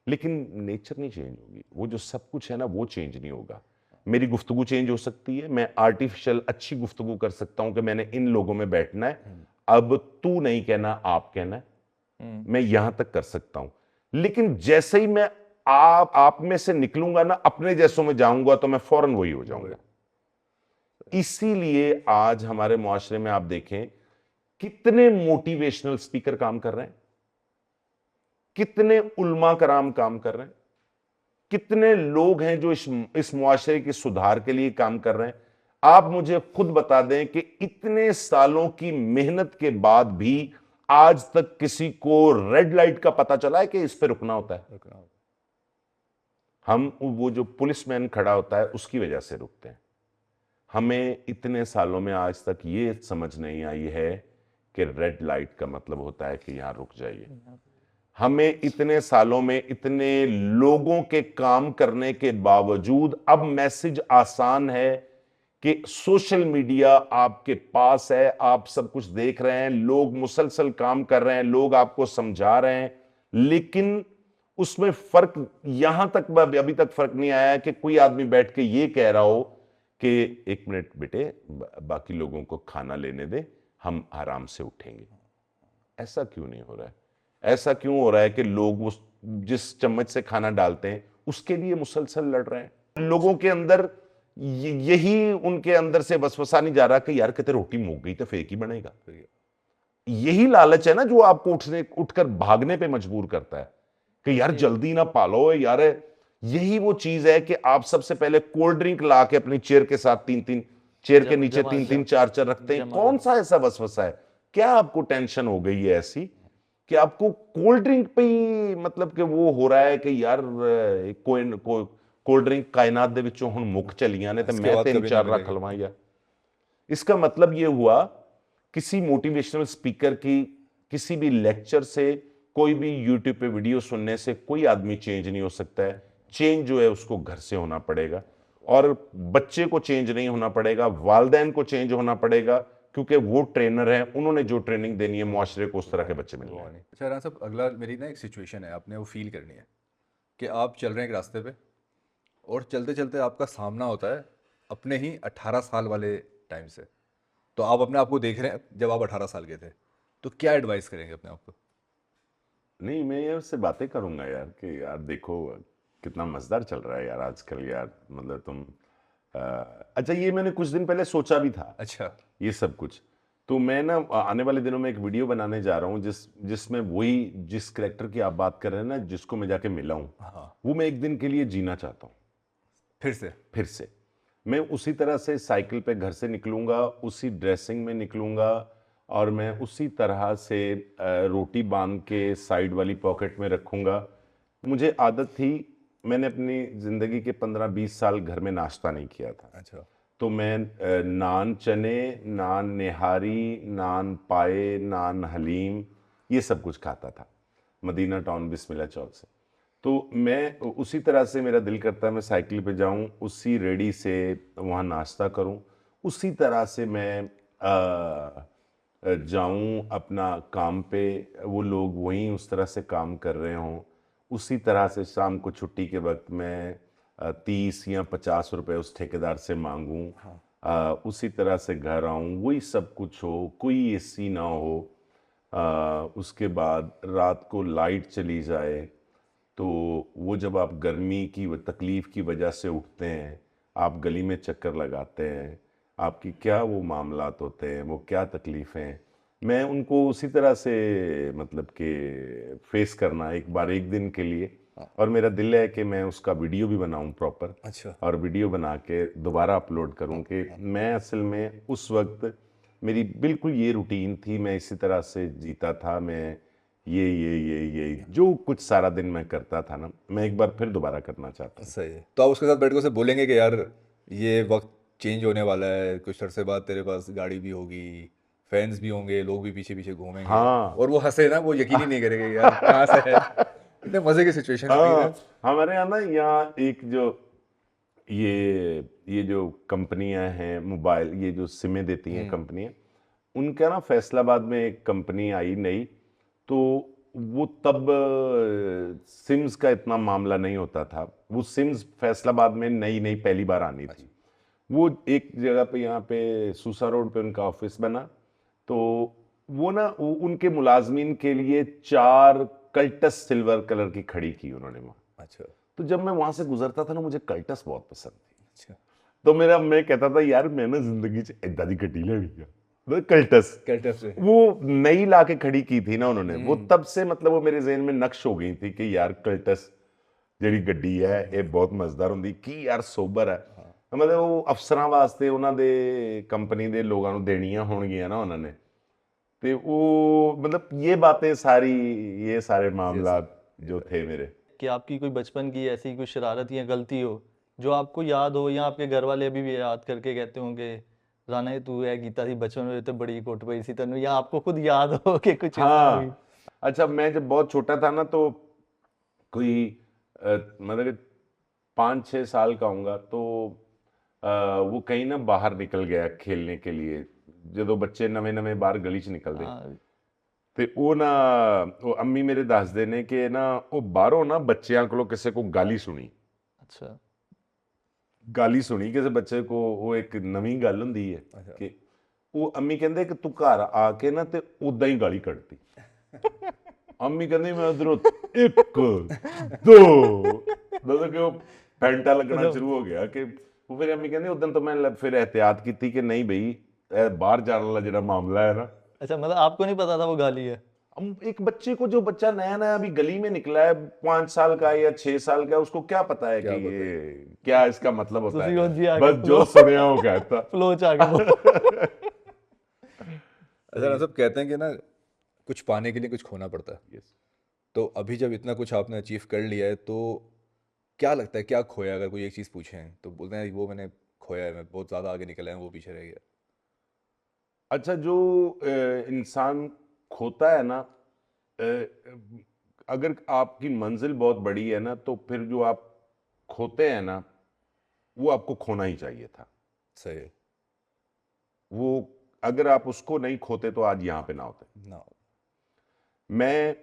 लेकिन नेचर नहीं चेंज होगी। वो जो सब कुछ है ना, वो चेंज नहीं होगा। मेरी गुफ्तगू चेंज हो सकती है, मैं आर्टिफिशियल अच्छी गुफ्तगू कर सकता हूं कि मैंने इन लोगों में बैठना है, अब तू नहीं कहना, आप कहना है, मैं यहां तक कर सकता हूं। लेकिन जैसे ही मैं आप में से निकलूंगा ना, अपने जैसों में जाऊंगा, तो मैं फौरन वही हो जाऊंगा। इसीलिए आज हमारे मुआशरे में आप देखें कितने मोटिवेशनल स्पीकर काम कर रहे हैं, कितने उल्मा कराम काम कर रहे हैं, कितने लोग हैं जो इस मुआशरे के सुधार के लिए काम कर रहे हैं। आप मुझे खुद बता दें कि इतने सालों की मेहनत के बाद भी आज तक किसी को रेड लाइट का पता चला है कि इस पे रुकना होता है? हम वो जो पुलिसमैन खड़ा होता है उसकी वजह से रुकते हैं। हमें इतने सालों में आज तक ये समझ नहीं आई है कि रेड लाइट का मतलब होता है कि यहां रुक जाइए। हमें इतने सालों में इतने लोगों के काम करने के बावजूद अब मैसेज आसान है कि सोशल मीडिया आपके पास है, आप सब कुछ देख रहे हैं, लोग मुसलसल काम कर रहे हैं, लोग आपको समझा रहे हैं, लेकिन उसमें फर्क यहां तक अभी तक फर्क नहीं आया है कि कोई आदमी बैठ के ये कह रहा हो कि 1 मिनट बेटे, बाकी लोगों को खाना लेने दे, हम आराम से उठेंगे। ऐसा क्यों नहीं हो रहा है? ऐसा क्यों हो रहा है कि लोग उस जिस चम्मच से खाना डालते हैं उसके लिए मुसलसल लड़ रहे हैं? लोगों के अंदर यही उनके अंदर से वसवसा नहीं जा रहा कि यार कहते रोटी मुक गई तो फेक ही बनेगा। यही लालच है ना जो आपको उठकर भागने पे मजबूर करता है कि यार जल्दी ना पालो यार। यही वो चीज है कि आप सबसे पहले कोल्ड ड्रिंक ला के अपनी चेयर के साथ 3-3 चेयर के नीचे 3-3 4-4 रखते हैं। कौन सा ऐसा वसवसा है? क्या आपको टेंशन हो गई है ऐसी कि आपको कोल्ड ड्रिंक पे ही मतलब कि वो हो रहा है कि यार कोल्ड ड्रिंक कायनात दे विचों हुण मुक चलियां ने ते इसके मैं बाद तीन कभी ना चार रख मिलेगी। लवां यार। इसका मतलब ये हुआ किसी मोटिवेशनल स्पीकर की किसी भी लेक्चर से कोई भी यूट्यूब पे वीडियो सुनने से कोई आदमी चेंज नहीं हो सकता है। चेंज जो है उसको घर से होना पड़ेगा और बच्चे को चेंज नहीं होना पड़ेगा, वालदैन को चेंज होना पड़ेगा, क्योंकि वो ट्रेनर है, उन्होंने जो ट्रेनिंग देनी है मुआशरे को उस तरह के बच्चे मिलने हैं। अच्छा राना साहब, अगला मेरी ना एक सिचुएशन है, आपने वो फील करनी है कि आप चल रहे हैं एक रास्ते पे और चलते चलते आपका सामना होता है अपने ही 18 साल वाले टाइम से। तो आप अपने आप को देख रहे हैं जब आप 18 साल के थे, तो क्या एडवाइस करेंगे अपने आप को? नहीं, मैं यार उससे बातें करूंगा यार कि यार देखो कितना मजेदार चल रहा है यार आजकल यार, मतलब तुम अच्छा ये मैंने कुछ दिन पहले सोचा भी था अच्छा। ये सब कुछ। तो मैं ना आने वाले दिनों में एक वीडियो बनाने जा रहा हूँ जिसमें वही जिस करेक्टर की आप बात कर रहे हैं ना, जिसको मैं जाके मिला हूँ, हाँ। वो मैं एक दिन के लिए जीना चाहता हूँ फिर से। मैं उसी तरह से साइकिल पे घर से निकलूंगा, उसी ड्रेसिंग में निकलूंगा और मैं उसी तरह से रोटी बांध के साइड वाली पॉकेट में रखूंगा। मुझे आदत थी, मैंने अपनी ज़िंदगी के 15-20 साल घर में नाश्ता नहीं किया था। अच्छा। तो मैं नान चने, नान निहारी, नान पाए, नान हलीम, ये सब कुछ खाता था मदीना टाउन बिस्मिल्लाह चौक से। तो मैं उसी तरह से मेरा दिल करता है मैं साइकिल पे जाऊं, उसी रेडी से वहाँ नाश्ता करूं, उसी तरह से मैं जाऊं अपना काम पे, वो लोग वहीं उस तरह से काम कर रहे हों, उसी तरह से शाम को छुट्टी के वक्त मैं 30 या 50 रुपए उस ठेकेदार से मांगूं, उसी तरह से घर आऊं, वही सब कुछ हो, कोई एसी ना हो, उसके बाद रात को लाइट चली जाए, तो वो जब आप गर्मी की तकलीफ़ की वजह से उठते हैं, आप गली में चक्कर लगाते हैं, आपकी क्या वो मामलात होते हैं, वो क्या तकलीफ़ें, मैं उनको उसी तरह से मतलब कि फेस करना एक बार एक दिन के लिए। और मेरा दिल है कि मैं उसका वीडियो भी बनाऊं प्रॉपर, अच्छा। और वीडियो बना के दोबारा अपलोड करूं कि मैं असल में उस वक्त मेरी बिल्कुल ये रूटीन थी, मैं इसी तरह से जीता था, मैं ये जो कुछ सारा दिन मैं करता था ना, मैं एक बार फिर दोबारा करना चाहता हूँ। सही है। तो आप उसके साथ बैठ के उसे बोलेंगे कि यार ये वक्त चेंज होने वाला है, कुछ अरसे बाद तेरे पास गाड़ी भी होगी, फैंस भी होंगे, लोग भी पीछे पीछे घूमेंगे, हाँ और वो हंसे ना, वो यकीन ही नहीं करेंगे कि यार कहाँ से है। इतने मजे की सिचुएशन होती है ना। हाँ, हमारे यहाँ ना यहाँ एक जो ये जो कंपनियां हैं मोबाइल, ये जो सिमें देती हैं कंपनियां, उनका ना फैसलाबाद में एक कंपनी आई नई, तो वो तब सिम्स का इतना मामला नहीं होता था, वो सिम्स फैसलाबाद में नई नई पहली बार आनी थी। वो एक जगह पे यहाँ पे सूसा रोड पे उनका ऑफिस बना, तो वो ना उनके मुलाजमीन के लिए 4 कल्टस सिल्वर कलर की खड़ी की उन्होंने वहाँ। अच्छा। तो जब मैं वहां से गुजरता था ना, मुझे कल्टस बहुत पसंद थी। अच्छा। तो मैं कहता था यार मैं ना जिंदगी च इदा दी गड्डी लेनी है, मतलब कल्टस। कैल्टस से। वो नई ला के खड़ी की थी ना उन्होंने, वो तब से मतलब वो मेरे ज़हन में नक्श हो गई थी कि यार कल्टस ਜਿਹੜੀ ਗੱਡੀ ਹੈ ਇਹ ਬਹੁਤ ਮਜ਼ੇਦਾਰ ਹੁੰਦੀ ਕੀ ਯਾਰ ਸੋਬਰ ਹੈ, ਮਤਲਬ ਉਹ ਅਫਸਰਾਂ ਵਾਸਤੇ ਉਹਨਾਂ ਦੇ ਕੰਪਨੀ ਦੇ ਲੋਕਾਂ ਨੂੰ ਦੇਣੀਆਂ ਹੋਣਗੀਆਂ ਨਾ ਉਹਨਾਂ ਨੇ, ਤੇ ਉਹ मतलब ये बातें सारी, ये सारे मामला जो थे मेरे। कि आपकी कोई बचपन की ऐसी कोई शरारत या गलती हो जो आपको याद हो, या आपके घर वाले अभी भी याद करके कहते होंगे राना ये तू है गीता थी बचपन में तो बड़ी कुट पई सी तेनू, या आपको खुद याद हो कि कुछ इस तरह हुई? हाँ, अच्छा मैं जब बहुत छोटा था ना, तो कोई मतलब 5-6 साल का होऊंगा, तो वो कहीं ना बाहर निकल गया खेलने के लिए, ਜਦੋਂ ਬੱਚੇ ਨਵੇਂ ਨਵੇਂ ਬਾਹਰ ਗਲੀ 'ਚ ਨਿਕਲਦੇ, हाँ। ਤੇ ਉਹ ਨਾ ਉਹ ਅੰਮੀ ਮੇਰੇ ਦੱਸਦੇ ਨੇ ਕਿ ਨਾ ਉਹ ਬਾਹਰੋਂ ਨਾ ਬੱਚਿਆਂ ਕੋਲੋਂ ਕਿਸੇ ਕੋ ਗਾਲੀ ਸੁਣੀ, अच्छा। ਗਾਲੀ ਸੁਣੀ ਕਿਸੇ ਬੱਚੇ ਕੋ, ਉਹ ਇੱਕ ਨਵੀਂ ਗੱਲ ਹੁੰਦੀ ਹੈ अच्छा। ਕਿ ਉਹ ਅੰਮੀ ਕਹਿੰਦੇ ਕਿ ਤੂੰ ਘਰ ਆ ਕੇ ਨਾ ਤੇ ਉਦਾਂ ਹੀ ਗਾਲੀ ਕੱਢਤੀ। ਅੰਮੀ ਕਹਿੰਦੀ ਮੈਂ ਉਧਰੋਂ 1 2 ਮਤਲਬ ਕਿ ਉਹ ਪੈਂਟਾ ਲੱਗਣਾ ਸ਼ੁਰੂ ਹੋ ਗਿਆ ਕਿ ਉਹ, ਫਿਰ ਅੰਮੀ ਕਹਿੰਦੀ ਉਦੋਂ ਤੋਂ ਮੈਂ ਫਿਰ एहतियात ਕੀਤੀ ਕਿ नहीं ਬਈ ਇਹ ਬਾਹਰ ਜਾਣ ਵਾਲਾ ਜਿਹੜਾ ਮਾमला है ना। अच्छा, मतलब आपको नहीं पता था वो गाली है? एक बच्चे को, जो बच्चा नया नया अभी गली में निकला है 5 साल का या 6 साल का, उसको क्या पता है कि ये क्या इसका मतलब होता ਤੁਸੀਂ है, ਉਂਝ ਹੀ ਆ ਕੇ बस जो सुने वो कहता। फ्लो च आके बोल। अच्छा ना, सब कहते हैं कि ना कुछ पाने के लिए कुछ खोना पड़ता है। यस। तो अभी जब इतना कुछ आपने अचीव कर लिया है तो क्या लगता है क्या खोया? अगर कोई एक चीज़ पूछें तो बोलते हैं वो मैंने खोया है, मैं बहुत ज़्यादा आगे निकला है, वो पीछे रह गया। अच्छा, जो इंसान खोता है ना, अगर आपकी मंजिल बहुत बड़ी है ना, तो फिर जो आप खोते हैं ना, वो आपको खोना ही चाहिए था। सही है। वो, अगर आप उसको नहीं खोते तो आज यहाँ पे ना होते। ना। मैं,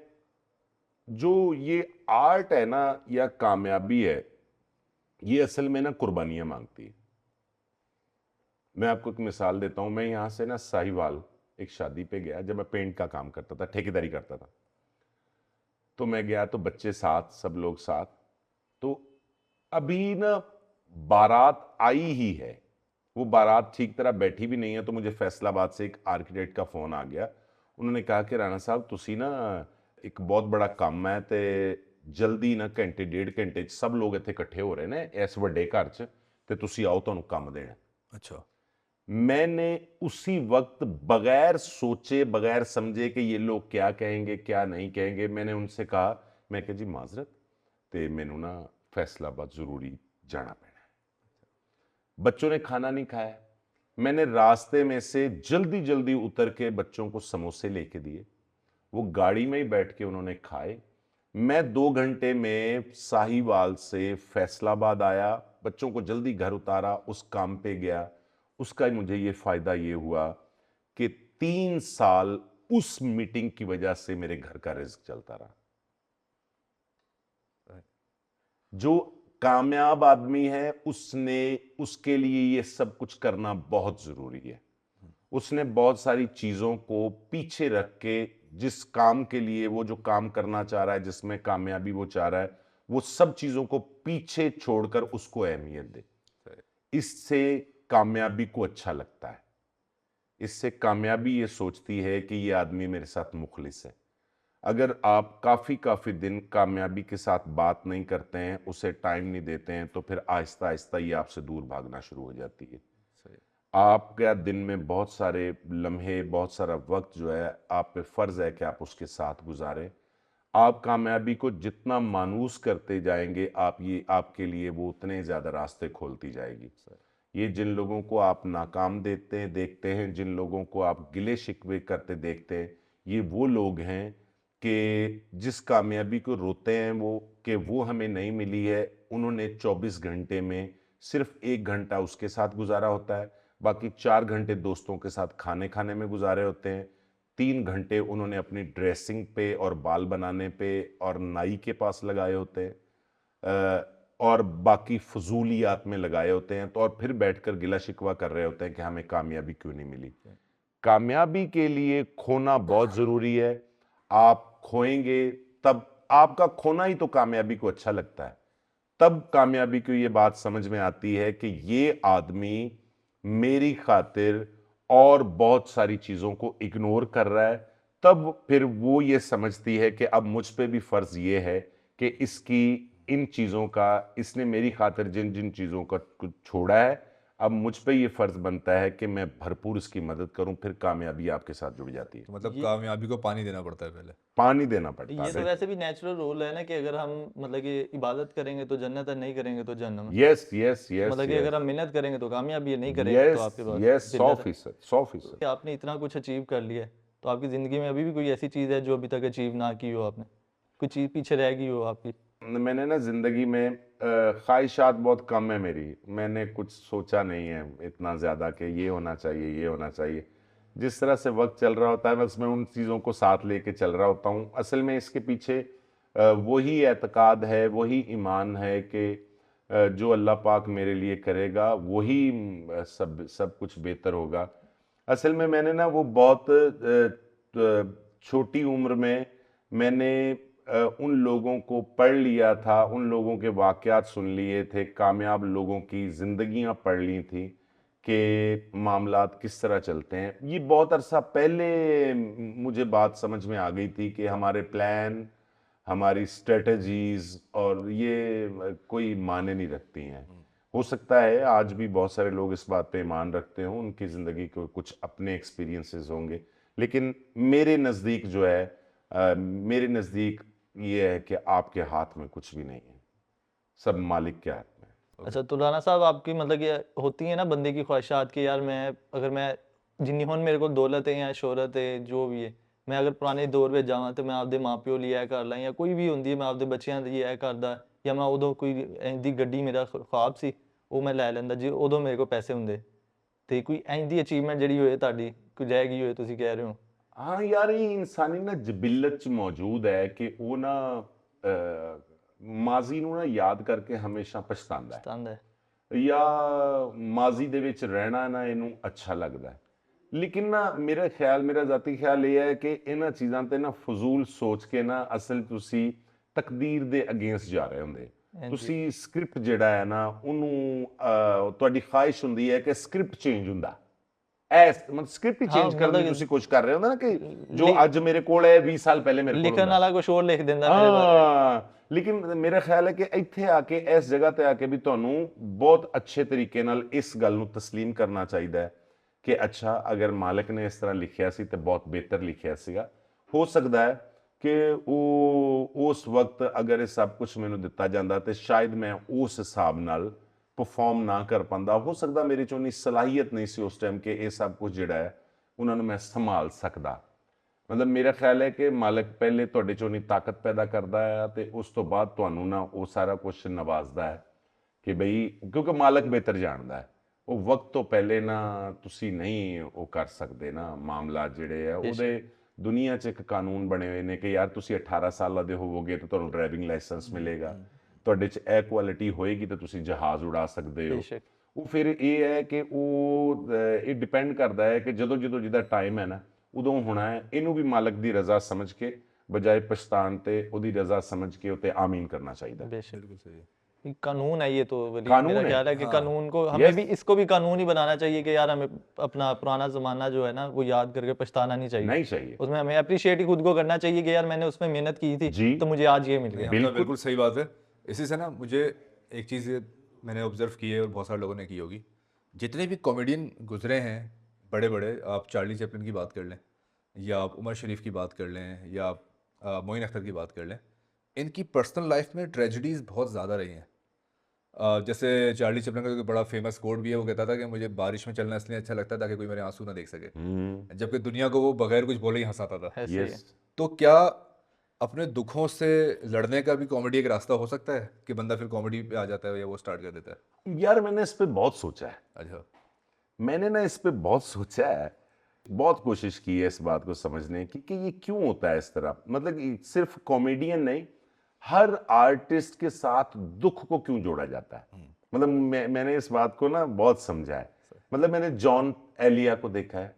जो ये आर्ट है ना या कामयाबी है, ये असल में ना कुर्बानियां मांगती है। मैं आपको एक मिसाल देता हूं। मैं यहां से ना साहिवाल एक शादी पे गया, जब मैं पेंट का काम करता था, ठेकेदारी करता था। तो मैं गया तो बच्चे साथ, सब लोग साथ। तो अभी ना बारात आई ही है, वो बारात ठीक तरह बैठी भी नहीं है, तो मुझे फैसलाबाद से एक आर्किटेक्ट का फोन आ गया। उन्होंने कहा कि राणा साहब तुसी ना एक बहुत बड़ा काम है ते जल्दी ना घंटे डेढ़ घंटे सब लोग इत्थे इकट्ठे हो रहे ने इस वड्डे घर च, ते तुसी आओ तुहानू काम देना। अच्छा। मैंने उसी वक्त बगैर सोचे बगैर समझे कि ये लोग क्या कहेंगे क्या नहीं कहेंगे, मैंने उनसे कहा, मैं कहा जी माजरत, ते मैनू ना फैसलाबाद जरूरी जाना पैना है। बच्चों ने खाना नहीं खाया, मैंने रास्ते में से जल्दी जल्दी उतर के बच्चों को समोसे लेके दिए, वो गाड़ी में ही बैठ के उन्होंने खाए। मैं 2 घंटे में साहिवाल से फैसलाबाद आया, बच्चों को जल्दी घर उतारा, उस काम पे गया। उसका मुझे ये फायदा ये हुआ कि 3 साल उस मीटिंग की वजह से मेरे घर का रिज्क चलता रहा। जो कामयाब आदमी है उसने, उसके लिए ये सब कुछ करना बहुत जरूरी है। उसने बहुत सारी चीजों को पीछे रख के, जिस काम के लिए वो जो काम करना चाह रहा है, जिसमें कामयाबी वो चाह रहा है, वो सब चीजों को पीछे छोड़कर उसको अहमियत दे। इससे कामयाबी को अच्छा लगता है। इससे कामयाबी ये सोचती है कि ये आदमी मेरे साथ मुखलिस है। अगर आप काफी काफी दिन कामयाबी के साथ बात नहीं करते हैं, उसे टाइम नहीं देते हैं, तो फिर आहिस्ता आहिस्ता ये आपसे दूर भागना शुरू हो जाती है। सही। आपका दिन में बहुत सारे लम्हे, बहुत सारा वक्त जो है आप पे फर्ज है कि आप उसके साथ गुजारें। आप कामयाबी को जितना मानूस करते जाएंगे, आप ये आपके लिए वो उतने ज़्यादा रास्ते खोलती जाएगी। ये जिन लोगों को आप नाकाम देखते हैं, जिन लोगों को आप गिले शिकवे करते देखते हैं, ये वो लोग हैं कि जिस कामयाबी को रोते हैं वो, कि वो हमें नहीं मिली है, उन्होंने 24 घंटे में सिर्फ 1 घंटा उसके साथ गुजारा होता है, बाकी 4 घंटे दोस्तों के साथ खाने खाने में गुजारे होते हैं, 3 घंटे उन्होंने अपनी ड्रेसिंग पे और बाल बनाने पे और नाई के पास लगाए होते हैं, और बाकी फजूलियात में लगाए होते हैं, तो और फिर बैठकर गिला शिकवा कर रहे होते हैं कि हमें कामयाबी क्यों नहीं मिली। कामयाबी के लिए खोना बहुत जरूरी है। आप खोएंगे तब, आपका खोना ही तो कामयाबी को अच्छा लगता है। तब कामयाबी को ये बात समझ में आती है कि ये आदमी मेरी खातिर और बहुत सारी चीजों को इग्नोर कर रहा है। तब फिर वो ये समझती है कि अब मुझ पे भी फर्ज ये है कि इसकी इन चीजों का, इसने मेरी खातिर जिन जिन चीजों का कुछ छोड़ा है, अब मुझ पे ये फर्ज बनता है कि मैं भरपूर इसकी मदद करूं। फिर कामयाबी आपके साथ जुड़ जाती है। तो मतलब ये कामयाबी को पानी देना पड़ता है पहले। पानी देना पड़ता ये तो है। वैसे भी नेचुरल रूल है ना कि अगर हम मतलब कि इबादत करेंगे तो जन्नत है, नहीं करेंगे तो जहन्नम है। यस यस यस मतलब कि यस अगर हम मेहनत करेंगे तो कामयाबी है, नहीं करेंगे तो यस आपके पास यस, जिल्लत है। 100%, 100%। कि आपने इतना कुछ अचीव कर लिया है, तो आपकी ज़िंदगी में अभी भी कोई ऐसी चीज़ है जो अभी तक अचीव ना की हो आपने? कोई चीज़ पीछे रह गई हो आपकी? मैंने ना जिंदगी में ख्वाहिशात बहुत कम है मेरी। मैंने कुछ सोचा नहीं है इतना ज्यादा कि ये होना चाहिए ये होना चाहिए। जिस तरह से वक्त चल रहा होता है, बस मैं उन चीज़ों को साथ लेके चल रहा होता हूँ। असल में इसके पीछे वही एतकाद है, वही ईमान है कि जो अल्लाह पाक मेरे लिए करेगा वही सब सब कुछ बेहतर होगा। असल में मैंने ना वो बहुत छोटी उम्र में मैंने उन लोगों को पढ़ लिया था, उन लोगों के वाक़यात सुन लिए थे, कामयाब लोगों की ज़िंदगियां पढ़ ली थी कि मामलात किस तरह चलते हैं। ये बहुत अरसा पहले मुझे बात समझ में आ गई थी कि हमारे प्लान, हमारी स्ट्रेटजीज और ये कोई माने नहीं रखती हैं। हो सकता है आज भी बहुत सारे लोग इस बात पे ईमान रखते हों, उनकी ज़िंदगी के कुछ अपने एक्सपीरियंसेस होंगे, लेकिन मेरे नज़दीक जो है मेरे नज़दीक ये है कि आपके हाथ में कुछ भी नहीं है, सब मालिक के हाथ में है। अच्छा तो राना साहब आपकी मतलब ये होती है ना बंदे की ख्वाहिशात कि यार मैं अगर मैं जिन्नी हुन मेरे को दौलत है या शोहरत है जो भी है मैं अगर पुराने दौर ਵਿੱਚ ਜਾਵਾਂ ਤੇ ਮੈਂ ਆਪਦੇ ਮਾਪਿਓ ਲਈ ਇਹ ਕਰ ਲਾਂ ਜਾਂ ਕੋਈ ਵੀ ਹੁੰਦੀ ਹੈ ਮੈਂ ਆਪਦੇ ਬੱਚਿਆਂ ਲਈ ਇਹ ਕਰਦਾ ਜਾਂ ਮੈਂ ਉਦੋਂ ਕੋਈ ਇੰਝ ਦੀ ਗੱਡੀ ਮੇਰਾ ख्वाब ਸੀ ਉਹ ਮੈਂ ਲੈ ਲੈਂਦਾ ਜੇ ਉਦੋਂ ਮੇਰੇ ਕੋਲ ਪੈਸੇ ਹੁੰਦੇ ਤੇ ਕੋਈ ਇੰਝ ਦੀ ਅਚੀਵਮੈਂਟ ਜਿਹੜੀ ਹੋਏ ਤੁਹਾਡੀ ਕੋਈ ਰਹਿ ਗਈ ਹੋਏ ਤੁਸੀਂ ਕਹਿ ਰਹੇ ਹੋ हाँ यार, ये इंसानी ना जबिल्लत च मौजूद है कि वो ना माजी ਨੂੰ ਨਾ ਯਾਦ ਕਰਕੇ ਹਮੇਸ਼ਾ ਪਛਤਾਉਂਦਾ ਹੈ ਪਸੰਦ ਹੈ ਜਾਂ ਮਾਜ਼ੀ ਦੇ ਵਿੱਚ ਰਹਿਣਾ ਨਾ ਇਹਨੂੰ ਅੱਛਾ ਲੱਗਦਾ ਹੈ। ਲੇਕਿਨ ਨਾ ਮੇਰਾ ਜ਼ਾਤੀ ਖਿਆਲ ਇਹ ਹੈ ਕਿ ਇਹਨਾਂ ਚੀਜ਼ਾਂ ਤੇ ਨਾ ਫਜ਼ੂਲ ਸੋਚ ਕੇ ਨਾ ਅਸਲ ਤੁਸੀਂ ਤਕਦੀਰ ਦੇ ਅਗੇਂਸਟ ਜਾ ਰਹੇ ਹੁੰਦੇ। ਤੁਸੀਂ ਸਕ੍ਰਿਪਟ ਜਿਹੜਾ ਹੈ ਨਾ ਉਹਨੂੰ ਤੁਹਾਡੀ ਖਾਹਿਸ਼ ਹੁੰਦੀ ਹੈ ਕਿ ਸਕ੍ਰਿਪਟ ਚੇਂਜ ਹੁੰਦਾ ਐਸ ਮਤਲਬ ਸਕ੍ਰਿਪਟ ਹੀ ਚੇਂਜ ਕਰਨ ਦੀ ਤੁਸੀਂ ਕੋਸ਼ਿਸ਼ ਕਰ ਰਹੇ ਹੋ ਨਾ ਕਿ ਜੋ ਅੱਜ ਮੇਰੇ ਕੋਲ ਹੈ 20 ਸਾਲ ਪਹਿਲੇ ਮੇਰੇ ਕੋਲ ਲਿਖਣ ਵਾਲਾ ਕੁਝ ਹੋਰ ਲਿਖ ਦਿੰਦਾ ਮੇਰੇ ਬਾਰੇ ਹਾਂ ਲੇਕਿਨ ਮੇਰਾ ਖਿਆਲ ਹੈ ਕਿ ਇੱਥੇ ਆ ਕੇ ਇਸ ਜਗ੍ਹਾ ਤੇ ਆ ਕੇ ਵੀ ਤੁਹਾਨੂੰ ਬਹੁਤ ਅੱਛੇ ਤਰੀਕੇ ਨਾਲ ਇਸ ਗੱਲ ਨੂੰ ਤਸਲੀਮ ਕਰਨਾ ਚਾਹੀਦਾ ਹੈ ਕਿ ਅੱਛਾ ਅਗਰ ਮਾਲਕ ਨੇ ਇਸ ਤਰ੍ਹਾਂ ਲਿਖਿਆ ਸੀ ਤੇ ਬਹੁਤ ਬਿਹਤਰ ਲਿਖਿਆ ਸੀਗਾ। ਹੋ ਸਕਦਾ ਹੈ ਕਿ ਉਹ ਉਸ ਵਕਤ ਅਗਰ ਇਹ ਸਭ ਕੁਝ ਮੈਨੂੰ ਦਿੱਤਾ ਜਾਂਦਾ ਤੇ ਸ਼ਾਇਦ ਮੈਂ ਉਸ ਹਿਸਾਬ ਨਾਲ परफॉर्म ना कर पाता। हो सकता मेरे चो इन्नी सलाहियत नहीं सी उस टाइम कि ये सब कुछ जिहड़ा है उन्होंने मैं संभाल सकता। मतलब मेरा ख्याल है कि मालिक पहले तुहाडे चो इन्नी ताकत पैदा करता है तो उस तो बाद तुहानू ना वो सारा कुछ नवाजदा है कि बई क्योंकि मालिक बेहतर जानता है वो वक्त तो पहले ना तुसी नहीं वो कर सकते ना मामला जिहड़े है ਉਹਦੇ दुनिया च एक कानून बने हुए ने कि यार तुसी 18 साल दे होवोगे तो तुहानू ड्राइविंग लाइसेंस मिलेगा ਤੁਹਾਡੇ 'ਚ ਇਹ ਕੁਆਲਿਟੀ ਹੋਏਗੀ ਤਾਂ ਤੁਸੀਂ ਜਹਾਜ਼ ਉਡਾ ਸਕਦੇ ਹੋ। ਉਹ ਫਿਰ ਇਹ ਹੈ ਕਿ ਉਹ ਇਹ ਡਿਪੈਂਡ ਕਰਦਾ ਹੈ ਕਿ ਜਦੋਂ ਜਿਹਦਾ ਟਾਈਮ ਹੈ ਨਾ ਉਦੋਂ ਹੋਣਾ ਹੈ। ਇਹਨੂੰ ਵੀ ਮਾਲਕ ਦੀ ਰਜ਼ਾ ਸਮਝ ਕੇ ਬਜਾਏ ਪਛਤਾਨ ਤੇ ਉਹਦੀ ਰਜ਼ਾ ਸਮਝ ਕੇ ਉਤੇ ਆਮੀਨ करना चाहिए। बिल्कुल सही कानून है ये तो वली कानून मेरा है। ख्याल है कि हाँ। कानून को हमें भी इसको भी कानून ही बनाना चाहिए कि यार हमें अपना पुराना ज़माना जो है ना वो याद करके पछताना नहीं चाहिए उसमें हमें अप्रिशिएट ही खुद को करना चाहिए कि यार मैंने उसमें मेहनत की थी तो मुझे आज ये मिल गया। बिल्कुल सही बात है। इसी से ना मुझे एक चीज़ मैंने ऑब्जर्व की है और बहुत सारे लोगों ने की होगी, जितने भी कॉमेडियन गुजरे हैं बड़े बड़े, आप चार्ली चैपलिन की बात कर लें या आप उमर शरीफ की बात कर लें या आप मोइन अख्तर की बात कर लें, इनकी पर्सनल लाइफ में ट्रेजिडीज़ बहुत ज़्यादा रही हैं। जैसे चार्ली चैपलिन का जो बड़ा फेमस कोट भी है, वो कहता था कि मुझे बारिश में चलना इसलिए अच्छा लगता है ताकि कोई मेरे आंसू ना देख सके, जबकि दुनिया को वो बगैर कुछ बोले ही हंसाता था। तो क्या अपने दुखों से लड़ने का भी कॉमेडी एक रास्ता हो सकता है कि बंदा फिर कॉमेडी पे आ जाता है या वो स्टार्ट कर देता है? यार मैंने इस पे बहुत सोचा है। अच्छा। मैंने ना इस पे बहुत सोचा है, बहुत कोशिश की है इस बात को समझने की कि ये क्यों होता है इस तरह। मतलब सिर्फ कॉमेडियन नहीं, हर आर्टिस्ट के साथ दुख को क्यों जोड़ा जाता है। मतलब मैंने इस बात को ना बहुत समझा है। मतलब मैंने जॉन एलिया को देखा है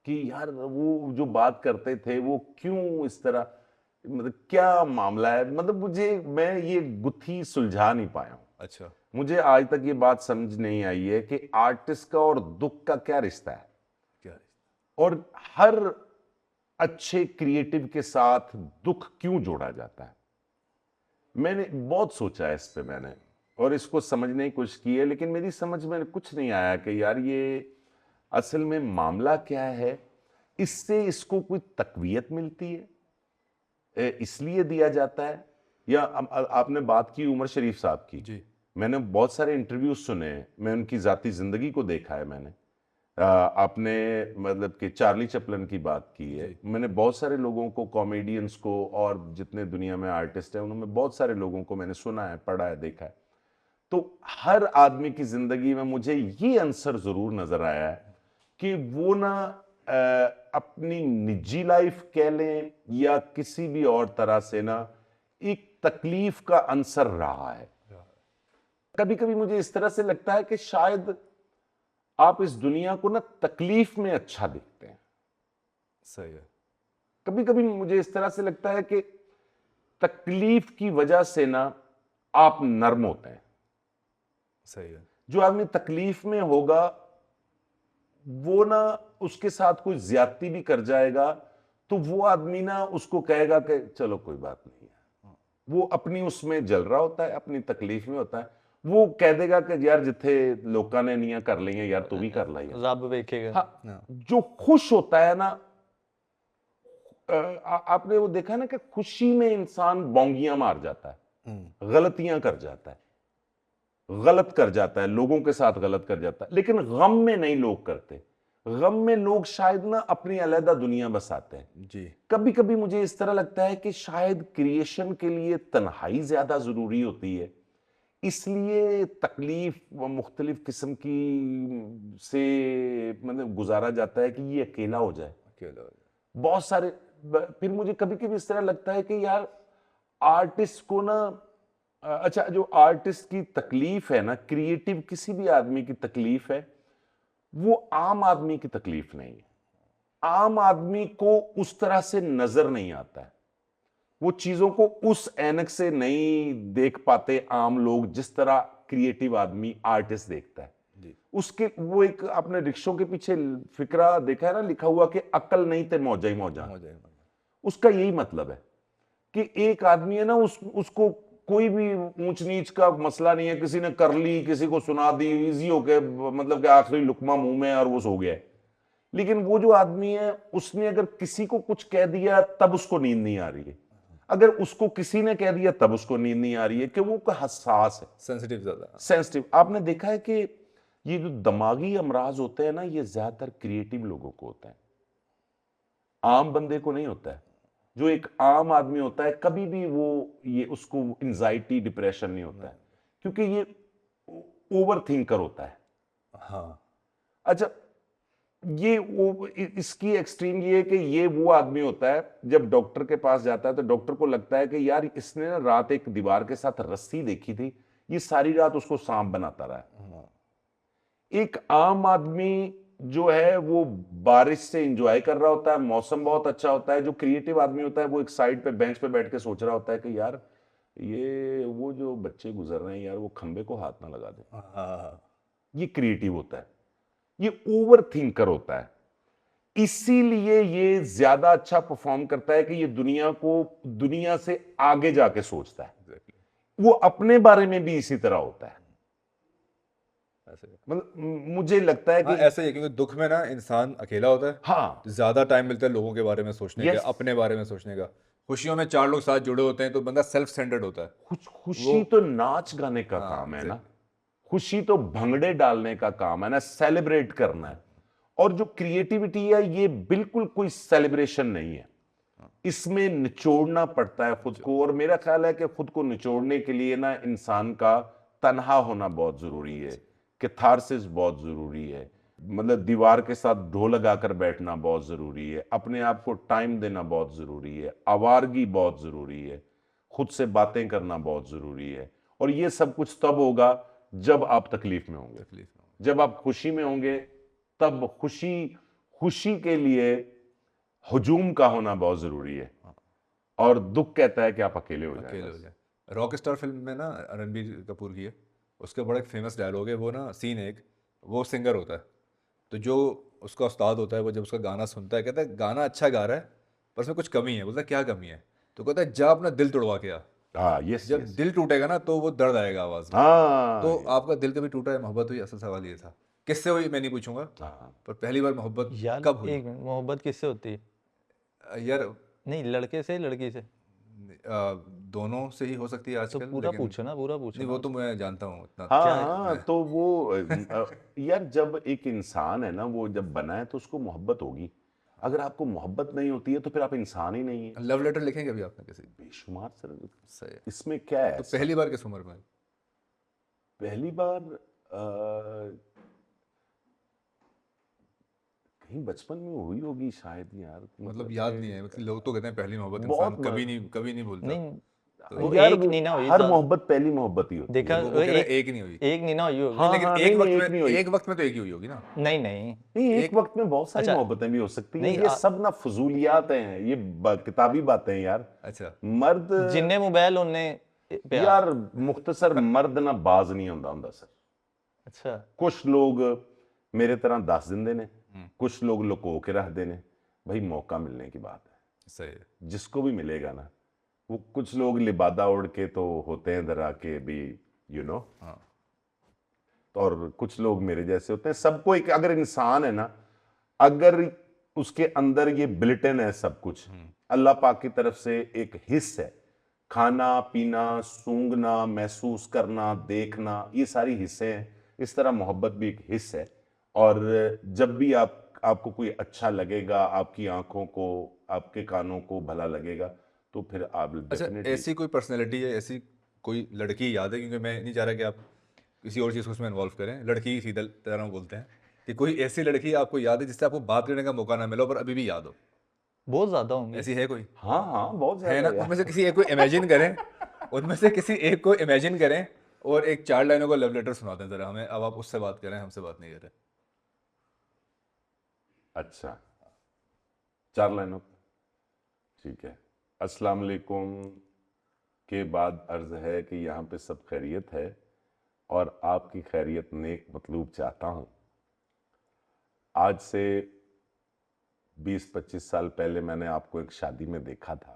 कि यार वो जो बात करते थे वो क्यों इस तरह, मतलब क्या मामला है। मतलब मैं ये गुत्थी सुलझा नहीं पाया हूँ। अच्छा। मुझे आज तक ये बात समझ नहीं आई है कि आर्टिस्ट का और दुख का क्या रिश्ता है, क्या रिश्ता? और हर अच्छे क्रिएटिव के साथ दुख क्यों जोड़ा जाता है। मैंने बहुत सोचा है इस पे मैंने, और इसको समझने की कोशिश की है, लेकिन मेरी समझ में कुछ नहीं आया कि यार ये असल में मामला क्या है। इससे इसको कोई तकवीयत मिलती है, इसलिए दिया जाता है, या आपने बात की उमर शरीफ साहब की जी। मैंने बहुत सारे इंटरव्यूज सुने हैं, मैं उनकी ज़ाती ज़िंदगी को देखा है मैंने। आपने मतलब कि चार्ली चैपलिन की बात की है, मैंने बहुत सारे लोगों को, कॉमेडियंस को, और जितने दुनिया में आर्टिस्ट हैं उनमें बहुत सारे लोगों को मैंने सुना है, पढ़ा है, देखा है। तो हर आदमी की ज़िंदगी में मुझे ये आंसर ज़रूर नज़र आया है कि वो ना अपनी निजी लाइफ कह लें या किसी भी और तरह से ना एक तकलीफ का अंसर रहा है। कभी कभी मुझे इस तरह से लगता है कि शायद आप इस दुनिया को ना तकलीफ में अच्छा देखते हैं। सही है। कभी कभी मुझे इस तरह से लगता है कि तकलीफ की वजह से ना आप नर्म होते हैं। सही है। जो आदमी तकलीफ में होगा वो ना उसके साथ कोई ज्यादती भी कर जाएगा तो वो आदमी ना उसको कहेगा कि चलो कोई बात नहीं है। वो अपनी उसमें जल रहा होता है, अपनी तकलीफ में होता है, वो कह देगा कि यार जिथे लोकां ने नहीं कर ली यार तू भी कर ला रब वेखेगा। हाँ, जो खुश होता है ना आपने वो देखा ना कि खुशी में इंसान बोंगियां मार जाता है, गलतियां कर जाता है, गलत कर जाता है, लोगों के साथ गलत कर जाता है, लेकिन गम में नहीं लोग करते। गम में लोग शायद ना अपनी अलग दुनिया बसाते हैं। जी। कभी कभी मुझे इस तरह लगता है कि शायद क्रिएशन के लिए तन्हाई ज्यादा जरूरी होती है, इसलिए तकलीफ मुख्तलिफ किस्म की से मतलब गुजारा जाता है कि ये अकेला हो जाए। अकेला। बहुत सारे फिर मुझे कभी कभी इस तरह लगता है कि यार आर्टिस्ट को ना अच्छा, जो आर्टिस्ट की तकलीफ है ना, क्रिएटिव किसी भी आदमी की तकलीफ है, वो आम आदमी की तकलीफ नहीं है। आम आदमी को उस तरह से नजर नहीं आता है, वो चीजों को उस ऐनक से नहीं देख पाते आम लोग जिस तरह क्रिएटिव आदमी आर्टिस्ट देखता है। जी। उसके वो एक आपने रिक्शों के पीछे फिक्रा देखा है ना, लिखा हुआ कि अक्ल नहीं ते मौजा ही मौजा। हो जाए। उसका यही मतलब है कि एक आदमी है ना, उसको कोई भी ऊंच नीच का मसला नहीं है, किसी ने कर ली, किसी को सुना दी, इजी हो के मतलब कि आखिरी लुकमा मुंह में और वो सो गया है। लेकिन वो जो आदमी है, उसने अगर किसी को कुछ कह दिया तब उसको नींद नहीं आ रही है, अगर उसको किसी ने कह दिया तब उसको नींद नहीं आ रही है, कि वो हसास है, सेंसिटिव ज्यादा। सेंसिटिव। आपने देखा है कि ये जो दिमागी अमराज होते हैं ना, ये ज्यादातर क्रिएटिव लोगों को होता है, आम बंदे को नहीं होता है। जो एक आम आदमी होता है, कभी भी वो ये उसको एंजाइटी डिप्रेशन नहीं होता है, क्योंकि ये ओवर थिंकर होता है। हाँ। अच्छा, ये वो इसकी एक्सट्रीम ये है कि ये वो आदमी होता है जब डॉक्टर के पास जाता है तो डॉक्टर को लगता है कि यार इसने ना रात एक दीवार के साथ रस्सी देखी थी, ये सारी रात उसको सांप बनाता रहा है। एक आम आदमी जो है वो बारिश से एंजॉय कर रहा होता है, मौसम बहुत अच्छा होता है। जो क्रिएटिव आदमी होता है वो एक साइड पे बेंच पे बैठ के सोच रहा होता है कि यार ये वो जो बच्चे गुजर रहे हैं यार, वो खंबे को हाथ ना लगा दे। हाँ। ये क्रिएटिव होता है, ये ओवर थिंकर होता है, इसीलिए ये ज्यादा अच्छा परफॉर्म करता है कि ये दुनिया से आगे जाके सोचता है। वो अपने बारे में भी इसी तरह होता है। ऐसे। मतलब मुझे लगता है हाँ, कि ऐसे ही है, क्योंकि दुख में ना इंसान अकेला होता है, हाँ, ज्यादा टाइम मिलता है लोगों के बारे में सोचने Yes. का, अपने बारे में सोचने का। खुशियों में 4 लोग साथ जुड़े होते हैं तो बंदा सेल्फ सेंटर्ड होता है। खुशी तो नाच गाने का हाँ, काम है ना, exactly. खुशी तो भंगड़े डालने का काम है ना, सेलिब्रेट करना है। और जो क्रिएटिविटी है ये बिल्कुल कोई सेलिब्रेशन नहीं है, इसमें निचोड़ना पड़ता है खुद को। और मेरा ख्याल है कि खुद को निचोड़ने के लिए ना इंसान का तन्हा होना बहुत जरूरी है, कैथारसिस बहुत जरूरी है, मतलब दीवार के साथ ढो लगाकर बैठना बहुत जरूरी है, अपने आप को टाइम देना बहुत जरूरी है, आवारगी बहुत जरूरी है, खुद से बातें करना बहुत जरूरी है। और ये सब कुछ तब होगा जब आप तकलीफ में होंगे। जब आप खुशी में होंगे तब खुशी के लिए हुजूम का होना बहुत जरूरी है, और दुख कहता है कि आप अकेले हो जाए। रॉक स्टार फिल्म में ना रणबीर कपूर की है, उसका बड़ा एक फेमस डायलॉग है, वो ना सीन है एक, वो सिंगर होता है, तो जो उसका उस्ताद होता है वो जब उसका गाना सुनता है कहता है गाना अच्छा गा रहा है पर उसमें कुछ कमी है। बोलता है क्या कमी है? तो कहता है जा अपना दिल तोड़वा के आ। हाँ, यस जब यस। दिल टूटेगा ना तो वो दर्द आएगा आवाज में। हाँ, तो आपका दिल कभी टूटा है, मोहब्बत हुई? असल सवाल ये था। किससे हुई मैं नहीं पूछूंगा, हाँ। पर पहली बार मोहब्बत यार कब हुई? एक मिनट, मोहब्बत किससे होती है? यार नहीं, लड़के से लड़की से? दोनों से ही हो सकती है तो आजकल, पूरा लेकिन पूछो ना, पूरा पूछो नहीं, ना वो तो उसको। मैं जानता हूँ इतना। हाँ क्या है? हाँ, तो वो यार जब एक इंसान है ना, वो जब बना है तो उसको मोहब्बत होगी। अगर आपको मोहब्बत नहीं होती है तो फिर आप इंसान ही नहीं है। लव लेटर लिखेंगे अभी आपने किसी? बेशुमार सर, सही है। इसमें क्या है तो ऐसा? पहली बार किस उम्र में? पहली बार कहीं बचपन में हुई होगी शायद यार, मतलब याद नहीं है, मतलब लोग तो कहते हैं पहली मोहब्बत बहुत इंसान कभी नहीं भूलता। नहीं, तो वो यार एक वो नहीं ना हुई हर ज्यादा। मोहब्बत पहली मोहब्बत ही होती देखा है। वो कह रहा है एक एक ही नहीं हुई। एक नहीं ना हुई होगी। हाँ लेकिन हाँ, एक नहीं वक्त नहीं, एक में, नहीं हुई। एक वक्त में तो एक ही हुई होगी ना। नहीं नहीं नहीं, एक एक वक्त में बहुत सारी अच्छा, मोहब्बतें भी हो सकती हैं। नहीं ये सब ना फजूलियात हैं, ये किताबी बातें हैं यार। अच्छा। मर्द जिन्ने मोबाइल उन्ने प्यार। यार मुख्तसर मर्द ना बाज नहीं ਹੁੰਦਾ सर। अच्छा, कुछ लोग मेरे तरह दस दिंदे ने, कुछ लोग लुको के रखते ने। भाई मौका मिलने की बात है, सही है। जिसको भी मिलेगा ना। वो कुछ लोग लिबादा उड़ के तो होते हैं दरा के भी, यू नो। हाँ। और कुछ लोग मेरे जैसे होते हैं। सबको एक, अगर इंसान है ना, अगर उसके अंदर ये बिल्टन है सब कुछ, अल्लाह पाक की तरफ से एक हिस्स है। खाना पीना, सूंघना, महसूस करना, देखना, ये सारी हिस्से हैं। इस तरह मोहब्बत भी एक हिस्स है। और जब भी आपको कोई अच्छा लगेगा, आपकी आंखों को, आपके कानों को भला लगेगा, तो फिर आप अच्छा, डेफिनेटली। ऐसी कोई पर्सनैलिटी है, ऐसी कोई लड़की याद है, क्योंकि मैं नहीं चाह रहा कि आप किसी और चीज़ को उसमें इन्वॉल्व करें, लड़की ही सीधा तरह बोलते हैं, कि कोई ऐसी लड़की आपको याद है जिससे आपको बात करने का मौका ना मिला पर अभी भी याद हो? बहुत ज्यादा होंगी। ऐसी है कोई? हाँ हाँ, बहुत है ज्यादा ना? यार। उनमें से किसी एक को इमेजिन करें, उनमें से किसी एक को इमेजिन करें और एक 4 लाइनों का लव लेटर सुनाते हैं ज़रा हमें। अब आप उससे बात करें, हमसे बात नहीं कर रहे। अच्छा, 4 लाइनों, ठीक है। अस्सलाम वालेकुम के बाद अर्ज है कि यहाँ पे सब खैरियत है और आपकी खैरियत नेक मतलूब चाहता हूँ। आज से 20-25 साल पहले मैंने आपको एक शादी में देखा था,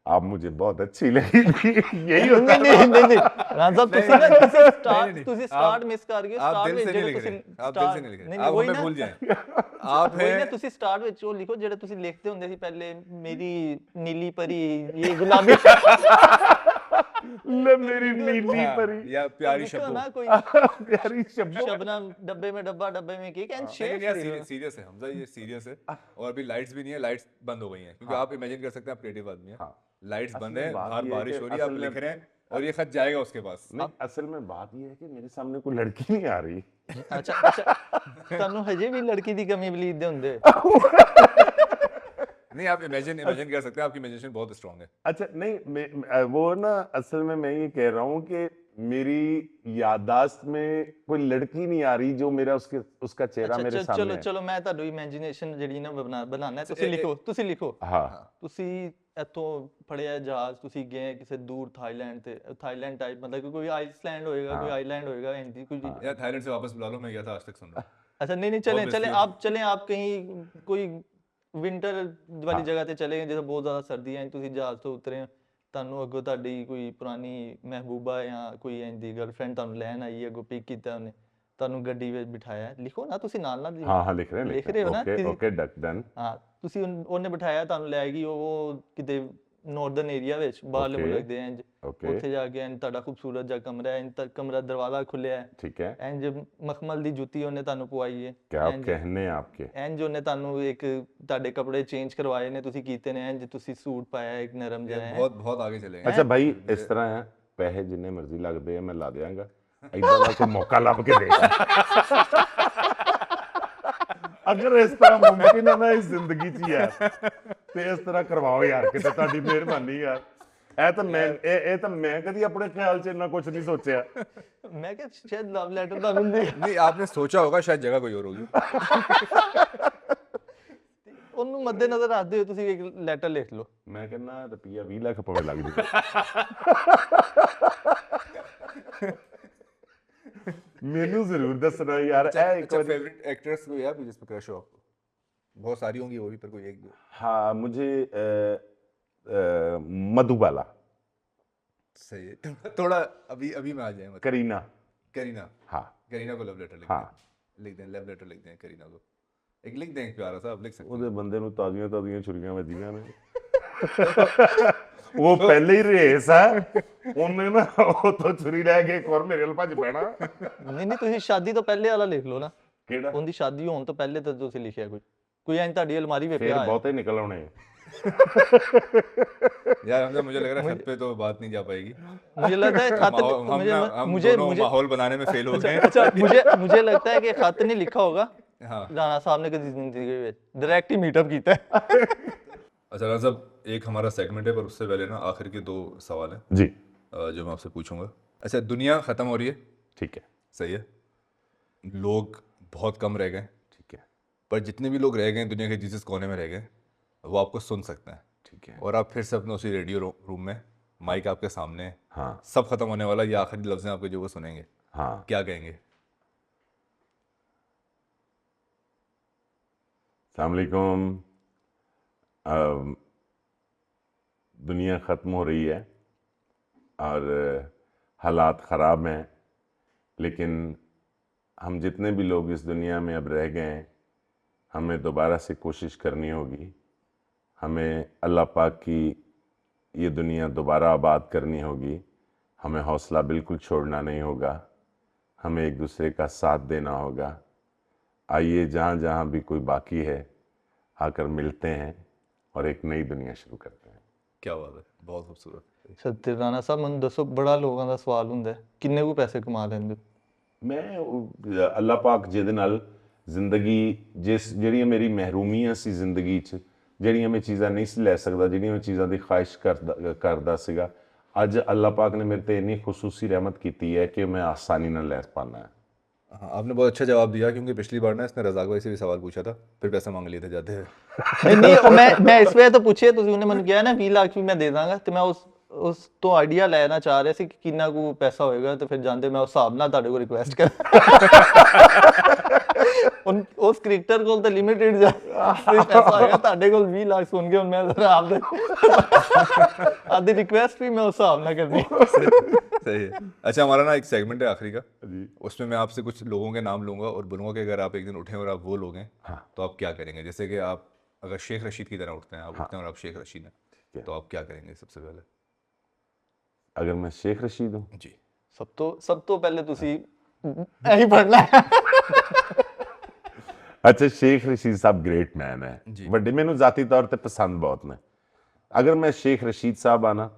आप मुझे बहुत अच्छी लगी थी। यही होता नहीं नहीं नहीं नहीं राज साहब, ਤੁਸੀਂ ਨਾ ਤੁਸੀਂ नहीं, ਸਟਾਰਟ नहीं, ਤੁਸੀਂ आप- ਸਟਾਰਟ ਮਿਸ ਕਰ ਗਏ। आप ਸਟਾਰਟ दिल ਵਿੱਚ से नहीं ਜਿਹੜੇ लिख ਤੁਸੀਂ रहे, आप दिल से नहीं लिख रहे, नहीं आप वही हमें ना भूल जाएं। आप वही ना, हैं, ਤੁਸੀਂ ਸਟਾर्ट ਵਿੱਚ ਉਹ ਲਿਖੋ ਜਿਹੜੇ ਤੁਸੀਂ ਲਿਖਦੇ ਹੁੰਦੇ ਸੀ ਪਹਿਲੇ, ਮੇਰੀ ਨੀਲੀ ਪਰੀ, ये गुलाबी ले मेरी नीली हाँ, परी, या प्यारी लिखो शब्बो। ना कोई प्यारी शब्बो। शबनम डब्बे में डब्बा डब्बे में केक एंड लेकिन शेप। यार सीरियस है हमजा, ये सीरियस है। और अभी लाइट्स भी नहीं है, लाइट्स बंद हो गई हैं, क्योंकि आप इमेजिन कर सकते हैं, आप क्रिएटिव आदमी हैं। हाँ। लाइट्स असल बंद में है, बात बाहर ये है बारिश कि हो रही है, आप असल में- लिख रहे हैं और ये खत जाएगा उसके पास। नहीं, असल में बात ये है कि मेरे सामने कोई लड़की नहीं आ रही। अच्छा अच्छा, ਤੁਹਾਨੂੰ ਹਜੇ ਵੀ ਲੜਕੀ ਦੀ ਕਮੀ ਬਲੀਦ ਦੇ ਹੁੰਦੇ? नहीं, आप इमेजिन कर सकते हैं, आपकी इमेजिनेशन बहुत स्ट्रांग है। अच्छा नहीं, वो ना, असल में मैं ये कह रहा हूँ कि मेरी याददाश्त में कोई लड़की नहीं आ रही जो मेरा उसका चेहरा ਅੱਛਾ मेरे ਚਲੋ सामने ਚਲੋ ਹੈ। ਚਲੋ, ਮੈਂ ਤੁਹਾਨੂੰ ਇਮੇਜਿਨੇਸ਼ਨ ਜਿਹੜੀ ਨਾ ਬਣਾਉਣਾ ਹੈ, ਅੱਛਾ, ਤੁਸੀਂ ਲਿਖੋ, ਤੁਸੀਂ ਲਿਖੋ। हाँ ਤੁਸੀਂ ਇੱਥੋਂ ਫੜਿਆ ਜਹਾਜ਼, ਤੁਸੀਂ ਗਏ ਕਿਸੇ ਦੂਰ ਥਾਈਲੈਂਡ ਤੇ, ਥਾਈਲੈਂਡ ਟਾਈਪ, मतलब कि कोई आइसलैंड होएगा, कोई आइलैंड होएगा, हिंदी कोई। यार थाईलैंड से वापस बुला लो, मैं गया था, आज तक सुन रहा हूँ। अच्छा नहीं नहीं, बहुत चलें बेइज्जती चलें है। आप कहीं कोई ਵਿੰਟਰ ਵਾਲੀ ਜਗ੍ਹਾ ਤੇ ਚਲੇ ਗਏ ਜਿੱਥੇ ਬਹੁਤ ਜ਼ਿਆਦਾ ਸਰਦੀ ਹੈ, ਤੁਸੀਂ ਜਹਾਜ਼ ਤੋਂ ਉਤਰੇ ਹੋ, ਤੁਹਾਨੂੰ ਅੱਗੋਂ ਤੁਹਾਡੀ ਕੋਈ ਪੁਰਾਣੀ ਮਹਿਬੂਬਾ ਜਾਂ ਕੋਈ ਇੰਝ ਦੀ ਗਰਲਫ੍ਰੈਂਡ ਤੁਹਾਨੂੰ ਲੈਣ ਆਈ ਹੈ, ਅੱਗੋਂ ਪਿਕ ਕੀਤਾ ਉਹਨੇ, ਤੁਹਾਨੂੰ ਗੱਡੀ ਵਿੱਚ ਬਿਠਾਇਆ, ਲਿਖੋ ਨਾ ਤੁਸੀਂ ਨਾਲ ਨਾਲ हाँ हाँ, लिख ਲਿਖ ਰਹੇ ਹੋ ਨਾ ओके ਤੁਸੀਂ। Okay, done. ਹਾਂ, ਤੁਸੀਂ ਉਹਨੇ ਬਿਠਾਇਆ, ਤੁਹਾਨੂੰ ਲੈ ਗਈ ਉਹ ਕਿਤੇ ਨਾਰਦਰਨ ਏਰੀਆ ਵਿੱਚ, ਬਾਹਰਲੇ Okay. ਮੁਲਕ ਦੇ ਇੰਝ, ओके, ਉੱਥੇ ਜਾ ਕੇ ਇੰਝ ਤੁਹਾਡਾ ਖੂਬਸੂਰਤ ਜਿਹਾ ਕਮਰਾ ਹੈ, ਇੰਝ ਕਮਰਾ ਦਰਵਾਜ਼ਾ ਖੁੱਲਿਆ ਹੈ, ठीक है। ਇੰਝ ਮਖਮਲ ਦੀ ਜੁੱਤੀ ਉਹਨੇ ਤੁਹਾਨੂੰ ਪਵਾਈ ਹੈ, क्या ਇੰਝ कहने हैं आपके? ਇੰਝ ਉਹਨੇ ਤੁਹਾਨੂੰ ਇੱਕ ਤੁਹਾਡੇ ਕੱਪੜੇ ਚੇਂਜ ਕਰਵਾਏ ਨੇ, ਤੁਸੀਂ ਕੀਤੇ ਨੇ ਇੰਝ, ਤੁਸੀਂ ਸੂਟ ਪਾਇਆ ਇੱਕ ਨਰਮ ਜਿਹਾ ਹੈ। बहुत बहुत आगे चलेंगे। ਅੱਛਾ ਭਾਈ, ਇਸ ਤਰ੍ਹਾਂ ਹੈ, ਪੈਸੇ ਜਿੰਨੇ ਮਰਜ਼ੀ ਲੱਗਦੇ ਆ ਮੈਂ ਲਾ ਦਿਆਂਗਾ, ਇਦਾਂ ਦਾ ਕੋਈ ਮੌਕਾ ਲੱਭ ਕੇ ਦੇ। ਅਗਰ ਇਸ ਤਰ੍ਹਾਂ ਮੁਮਕਿਨ ਹੈ ਨਾ ਇਸ ਜ਼ਿੰਦਗੀ 'ਚ ਯਾਰ, ਤੇ ਇਸ ਤਰ੍ਹਾਂ ਕਰਵਾਓ ਯਾਰ, ਕਿਤੇ ਤੁਹਾਡੀ ਮਿਹਰਬਾਨੀ ਯਾਰ। ਇਹ ਤਾਂ ਮੈਂ ਕਦੀ ਆਪਣੇ ਖਿਆਲ 'ਚ ਇੰਨਾ ਕੁਝ ਨਹੀਂ ਸੋਚਿਆ। ਮੈਂ ਕਿਹਾ ਸ਼ਾਇਦ ਲਵ ਲੈਟਰ ਦਾ ਮਿਲਦੇ। नहीं, आपने सोचा होगा, शायद जगह कोई और होगी। ਉਹਨੂੰ ਮੱਦੇਨਜ਼ਰ ਰੱਖਦੇ ਹੋਏ ਤੁਸੀਂ ਇੱਕ ਲੈਟਰ ਲਿਖ ਲਓ। ਮੈਂ ਕਹਿੰਦਾ ਰੁਪਈਆ 20 ਲੱਖ ਪਵੇ ਲੱਗ ਜੂ। ਮੈਨੂੰ ਜ਼ਰੂਰ ਦੱਸਣਾ ਯਾਰ। ਇਹ ਇੱਕ अच्छा, ਵਾਰੀ। फेवरेट एक्ट्रेस कोई है आपकी जिस पे क्रश हो आपको? बहुत सारी होंगी वो भी, पर कोई एक दो। हाँ, मुझे मधुबाला, सही है। थोड़ा अभी अभी में आ जाए, मतलब करीना। करीना। हाँ करीना को लव लेटर लिख हाँ, दें, लिख दें, लव लेटर लिख दें करीना को। एक लिख दें, एक प्यारा सा आप लिख सकते ਉਹਦੇ ਬੰਦੇ ਨੂੰ ਤਾਜ਼ੀਆਂ ਤਾਜ਼ੀਆਂ ਛੁਰੀਆਂ ਵੱਜੀਆਂ ਨੇ। ਉਹ ਪਹਿਲੇ ਹੀ ਰੇਸ ਹੈ, ਉਹਨੇ ਨਾ ਉਹ ਤੋਂ ਛੁਰੀ ਲੈ ਕੇ ਇੱਕ ਵਾਰ ਮੇਰੇ ਨਾਲ ਭੱਜ ਪੈਣਾ। ਨਹੀਂ ਨਹੀਂ, ਤੁਸੀਂ ਸ਼ਾਦੀ ਤੋਂ ਪਹਿਲੇ ਵਾਲਾ ਲਿਖ ਲਓ ਨਾ, ਕਿਹੜਾ? ਉਹਦੀ ਸ਼ਾਦੀ ਹੋਣ ਤੋਂ ਪਹਿਲੇ ਤਾਂ ਤੁਸੀਂ ਲਿਖਿਆ ਕੋਈ ਐਂ ਤੁਹਾਡੀ ਅਲਮਾਰੀ ਵਿੱਚ ਫਿਰ ਪਿਆ ਹੈ। ਬਹੁਤੇ ਨਿਕਲ ਆਉਣੇ। यार हमसे, मुझे लग रहा है खत पे तो बात नहीं जा पाएगी। मुझे लगता है खत हम मुझे दोनों मुझे माहौल बनाने में फेल हो गए। अच्छा, मुझे लगता है कि खत नहीं लिखा होगा हाँ। राणा साहब ने कभी जिंदगी में, डायरेक्ट ही मीटअप किया है। अच्छा राणा साहब, एक हमारा सेगमेंट है, पर उससे पहले ना आखिर के 2 सवाल हैं जी जो मैं आपसे पूछूंगा। अच्छा, दुनिया ख़त्म हो रही है, ठीक है, सही है, लोग बहुत कम रह गए, ठीक है, पर जितने भी लोग रह गए दुनिया के जिस कोने में रह गए, वो आपको सुन सकते हैं, ठीक है। और आप फिर से अपने उसी रेडियो रूम में, माइक आपके सामने है, हाँ सब खत्म होने वाला, ये आखिरी लफ्ज़ हैं आपके जो वो सुनेंगे, हाँ। क्या कहेंगे? अस्सलाम वालेकुम। दुनिया ख़त्म हो रही है और हालात ख़राब हैं, लेकिन हम जितने भी लोग इस दुनिया में अब रह गए हैं, हमें दोबारा से कोशिश करनी होगी, हमें अल्लाह पाक की ये दुनिया दोबारा आबाद करनी होगी, हमें हौसला बिल्कुल छोड़ना नहीं होगा, हमें एक दूसरे का साथ देना होगा। आइए जहाँ जहाँ भी कोई बाकी है आकर मिलते हैं और एक नई दुनिया शुरू करते हैं। क्या बात है, बहुत खूबसूरत। सत्य राणा साहब ਮੈਨੂੰ ਦੱਸੋ ਬੜਾ ਲੋਕਾਂ ਦਾ ਸਵਾਲ ਹੁੰਦਾ ਹੈ, ਕਿੰਨੇ ਕੁ ਪੈਸੇ ਕਮਾ ਲੈਂਦੇ ਹੋ? मैं अल्लाह पाक ਜਿਹਦੇ ਨਾਲ ਜ਼ਿੰਦਗੀ ਜਿਹੜੀਆਂ ਮੇਰੀ ਮਹਿਰੂਮੀਆਂ ਸੀ ਜ਼ਿੰਦਗੀ 'ਚ, ਜਿਹੜੀਆਂ ਮੈਂ ਚੀਜ਼ਾਂ ਨਹੀਂ ਸੀ ਲੈ ਸਕਦਾ, ਜਿਹੜੀਆਂ ਮੈਂ ਚੀਜ਼ਾਂ ਦੀ ਖਾਹਿਸ਼ ਕਰਦਾ ਸੀਗਾ, ਅੱਜ ਅੱਲਾਹ ਪਾਕ ਨੇ ਮੇਰੇ ਤੇ ਇੰਨੀ ਖੁਸੂਸੀ ਰਹਿਮਤ ਕੀਤੀ ਹੈ कि मैं आसानी ਨਾਲ ਲੈ ਪਾਉਣਾ है। हाँ, आपने बहुत अच्छा जवाब दिया, क्योंकि पिछली बार ना इसने रज़ाक भाई से भी सवाल पूछा था, फिर पैसे मांग लिए थे जाते हुए। ਨਹੀਂ ਨਹੀਂ ਮੈਂ ਇਸ ਵੇਲੇ ਤਾਂ ਪੁੱਛਿਆ, ਤੁਸੀਂ ਉਹਨੇ ਮੈਨੂੰ ਕਿਹਾ ਨਾ 20 ਲੱਖ ਵੀ ਮੈਂ ਦੇ ਦਾਂਗਾ, ਤੇ ਮੈਂ ਉਸ ਤੋਂ ਆਈਡੀਆ ਲੈਣਾ ਚਾਹ ਰਿਹਾ ਸੀ ਕਿ ਕਿੰਨਾ ਕੁ ਪੈਸਾ ਹੋਏਗਾ, ਤੇ ਫਿਰ ਜਾਂਦੇ ਮੈਂ ਉਸ ਹਿਸਾਬ ਨਾਲ ਤੁਹਾਡੇ ਕੋਲ ਰਿਕੁਐਸਟ ਕਰ ਉਸ ਕ੍ਰਿਕਟਰ ਕੋਲ ਤਾਂ ਲਿਮਿਟਿਡ ਪੈਸਾ ਹੋਏਗਾ, ਤੁਹਾਡੇ ਕੋਲ 20 ਲੱਖ ਸੁਣ ਕੇ ਹੁਣ ਮੈਂ ਜ਼ਰਾ ਆਪਦੀ ਰਿਕੁਐਸਟ ਵੀ ਮੈਂ ਉਸ ਹਿਸਾਬ ਨਾਲ ਕਰਨੀ। सही है। अच्छा, हमारा ना एक सेगमेंट है आखिरी का जी, उसमें मैं आपसे कुछ लोगों के नाम लूंगा और बोलूंगा कि अगर आप एक दिन उठें और आप वो लोग हैं, हाँ। तो आप क्या करेंगे? जैसे कि आप अगर शेख रशीद की तरह उठते हैं, आप हाँ। उठते हैं और आप शेख रशीद है। हैं, तो आप क्या करेंगे सबसे पहले? अगर मैं शेख रशीद हूँ, जी, ਸਭ ਤੋਂ ਪਹਿਲੇ ਤੁਸੀਂ ਇਹੀ ਪੜ੍ਹਨਾ ਹੈ। अच्छा शेख रशीद साहब ग्रेट मैन है, जी। ਵੱਡੇ ਮੈਨੂੰ ਜ਼ਾਤੀ ਤੌਰ ਤੇ ਪਸੰਦ ਬਹੁਤ ਨੇ। ਅਗਰ ਮੈਂ ਸ਼ੇਖ ਰਸ਼ੀਦ ਸਾਹਿਬ ਆਣਾ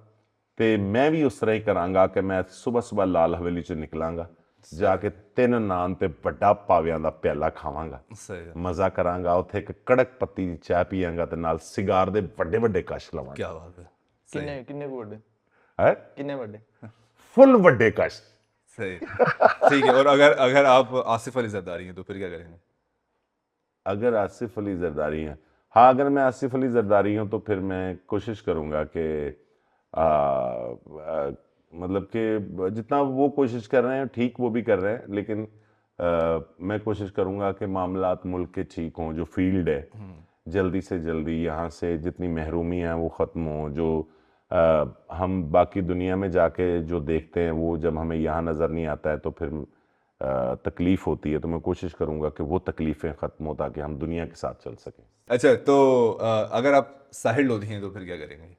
ਤੇ ਮੈਂ ਵੀ ਉਸ ਤਰ੍ਹਾਂ ਹੀ ਕਰਾਂਗਾ ਕਿ ਮੈਂ ਸਵੇਰ ਲਾਲ ਹਵੇਲੀ ਚੋਂ ਨਿਕਲਾਂਗਾ, ਜਾ ਕੇ 3 ਨਾਨ ਤੇ ਵੱਡਾ ਪਾਵਿਆਂ ਦਾ ਪਿਆਲਾ ਖਾਵਾਂਗਾ, सही है। ਮਜ਼ਾ ਕਰਾਂਗਾ, ਉੱਥੇ ਇੱਕ ਕੜਕ ਪੱਤੀ ਦੀ ਚਾਹ ਪੀਵਾਂਗਾ ਤੇ ਨਾਲ ਸਿਗਾਰ ਦੇ ਵੱਡੇ ਵੱਡੇ ਕਸ਼ ਲਵਾਂਗਾ। क्या बात है, सही ਕਿੰਨੇ ਕੁ ਵੱਡੇ? ਹੈ ਕਿੰਨੇ ਵੱਡੇ? ਫੁੱਲ ਵੱਡੇ ਕਸ਼। सही ठीक है। और अगर आप आसिफ अली जरदारी हैं, तो फिर क्या करेंगे? अगर आसिफ अली जरदारी हैं, हाँ, अगर मैं आसिफ अली जरदारी हूँ तो फिर मैं कोशिश करूँगा कि मतलब कि जितना वो कोशिश कर रहे हैं ठीक वो भी कर रहे हैं, लेकिन मैं कोशिश करूँगा कि मामलात मुल्क के ठीक हों, जो फील्ड है जल्दी से जल्दी यहाँ से जितनी महरूमी हैं वो ख़त्म हों, जो हम बाकी दुनिया में जाके जो देखते हैं वो जब हमें यहाँ नज़र नहीं आता है तो फिर तकलीफ़ होती है, तो मैं कोशिश करूँगा कि वो तकलीफ़ें ख़त्म हो ताकि हम दुनिया के साथ चल सकें। अच्छा, तो अगर आप साहिर लोधी हैं, तो फिर क्या करेंगे?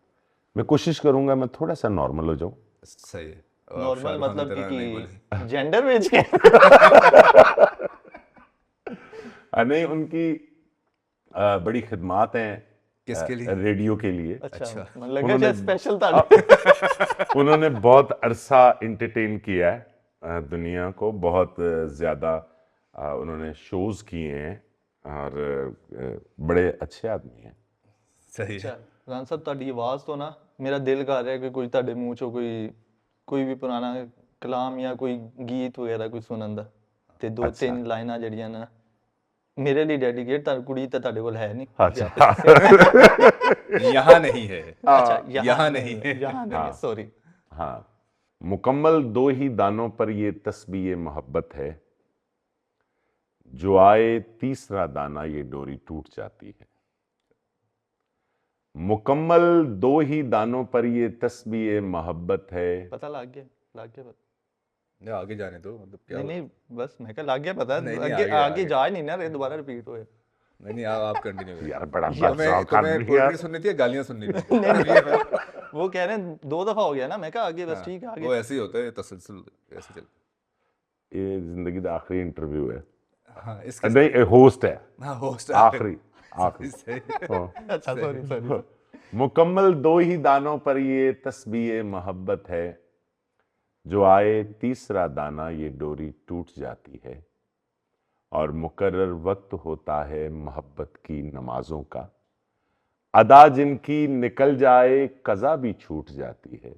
मैं कोशिश करूँगा मैं थोड़ा सा नॉर्मल हो जाऊँ। सही है। और आप नॉर्मल शाहरुख खान की मतलब तरह नहीं बोलेंगे। कि जेंडर बेच के? नहीं, उनकी बड़ी खिदमात हैं किसके लिए? रेडियो के लिए। अच्छा, मतलब लगा उन्होंने- शायद स्पेशल था। उन्होंने बहुत अरसा इंटरटेन किया है दुनिया को, बहुत ज़्यादा उन्होंने शोज़ किए हैं और बड़े अच्छे आदमी हैं। सही अच्छा है। रान साहब, ਤੁਹਾਡੀ ਆਵਾਜ਼ ਤੋਂ ਨਾ ਮੇਰਾ ਦਿਲ ਕਰ ਰਿਹਾ ਕਿ ਕੋਈ ਤੁਹਾਡੇ ਮੂੰਹ ਚੋਂ ਕੋਈ ਵੀ ਪੁਰਾਣਾ ਕਲਾਮ ਜਾਂ ਕੋਈ ਗੀਤ ਵਗੈਰਾ ਕੋਈ ਸੁਣਨ ਦਾ, ਤੇ 2-3 ਲਾਈਨਾਂ ਜਿਹੜੀਆਂ ਨਾ ਮੇਰੇ ਲਈ ਡੈਡੀਕੇਟ, ਤਾਂ ਕੁੜੀ ਤਾਂ ਤੁਹਾਡੇ ਕੋਲ ਹੈ ਨਹੀਂ। अच्छा यहाँ नहीं है। अच्छा, यहाँ नहीं है। यहाँ नहीं, सॉरी। हाँ, मुकम्मल 2 ही दानों पर ये तस्बीह मोहब्बत है, जो आए तीसरा दाना ये डोरी टूट जाती है। मुकम्मल 2 ही दानों पर ये तस्बीह मोहब्बत है। पता लग गया पता। या आगे जाने दो, मतलब क्या? नहीं बस मैं कहा लग गया पता, नहीं, आगे जा ही नहीं ना रहे, दोबारा रिपीट होए। नहीं, आप कंटिन्यू करें। यार बड़ा तुम्हें मजाक कर तुम्हें दिया। पोएट्री सुननी थी या गालियां सुननी थी? वो कह रहे हैं 2 दफा हो गया ना, मैं कहा आगे बस ठीक है आगे। वो ऐसे ही होता है, तसलसल ऐसे चलता ये जिंदगी का आखिरी इंटरव्यू है। है। हाँ, इसके नहीं, होस्ट है, हाँ, होस्ट आखिरी। सही। हाँ। अच्छा सॉरी। मुकम्मल 2 ही दानों पर ये तस्बीह मोहब्बत है, जो आए तीसरा दाना ये डोरी टूट जाती है, और मुकर्रर वक्त होता है मोहब्बत की नमाजों का, अदा जिनकी निकल जाए कज़ा भी छूट जाती है,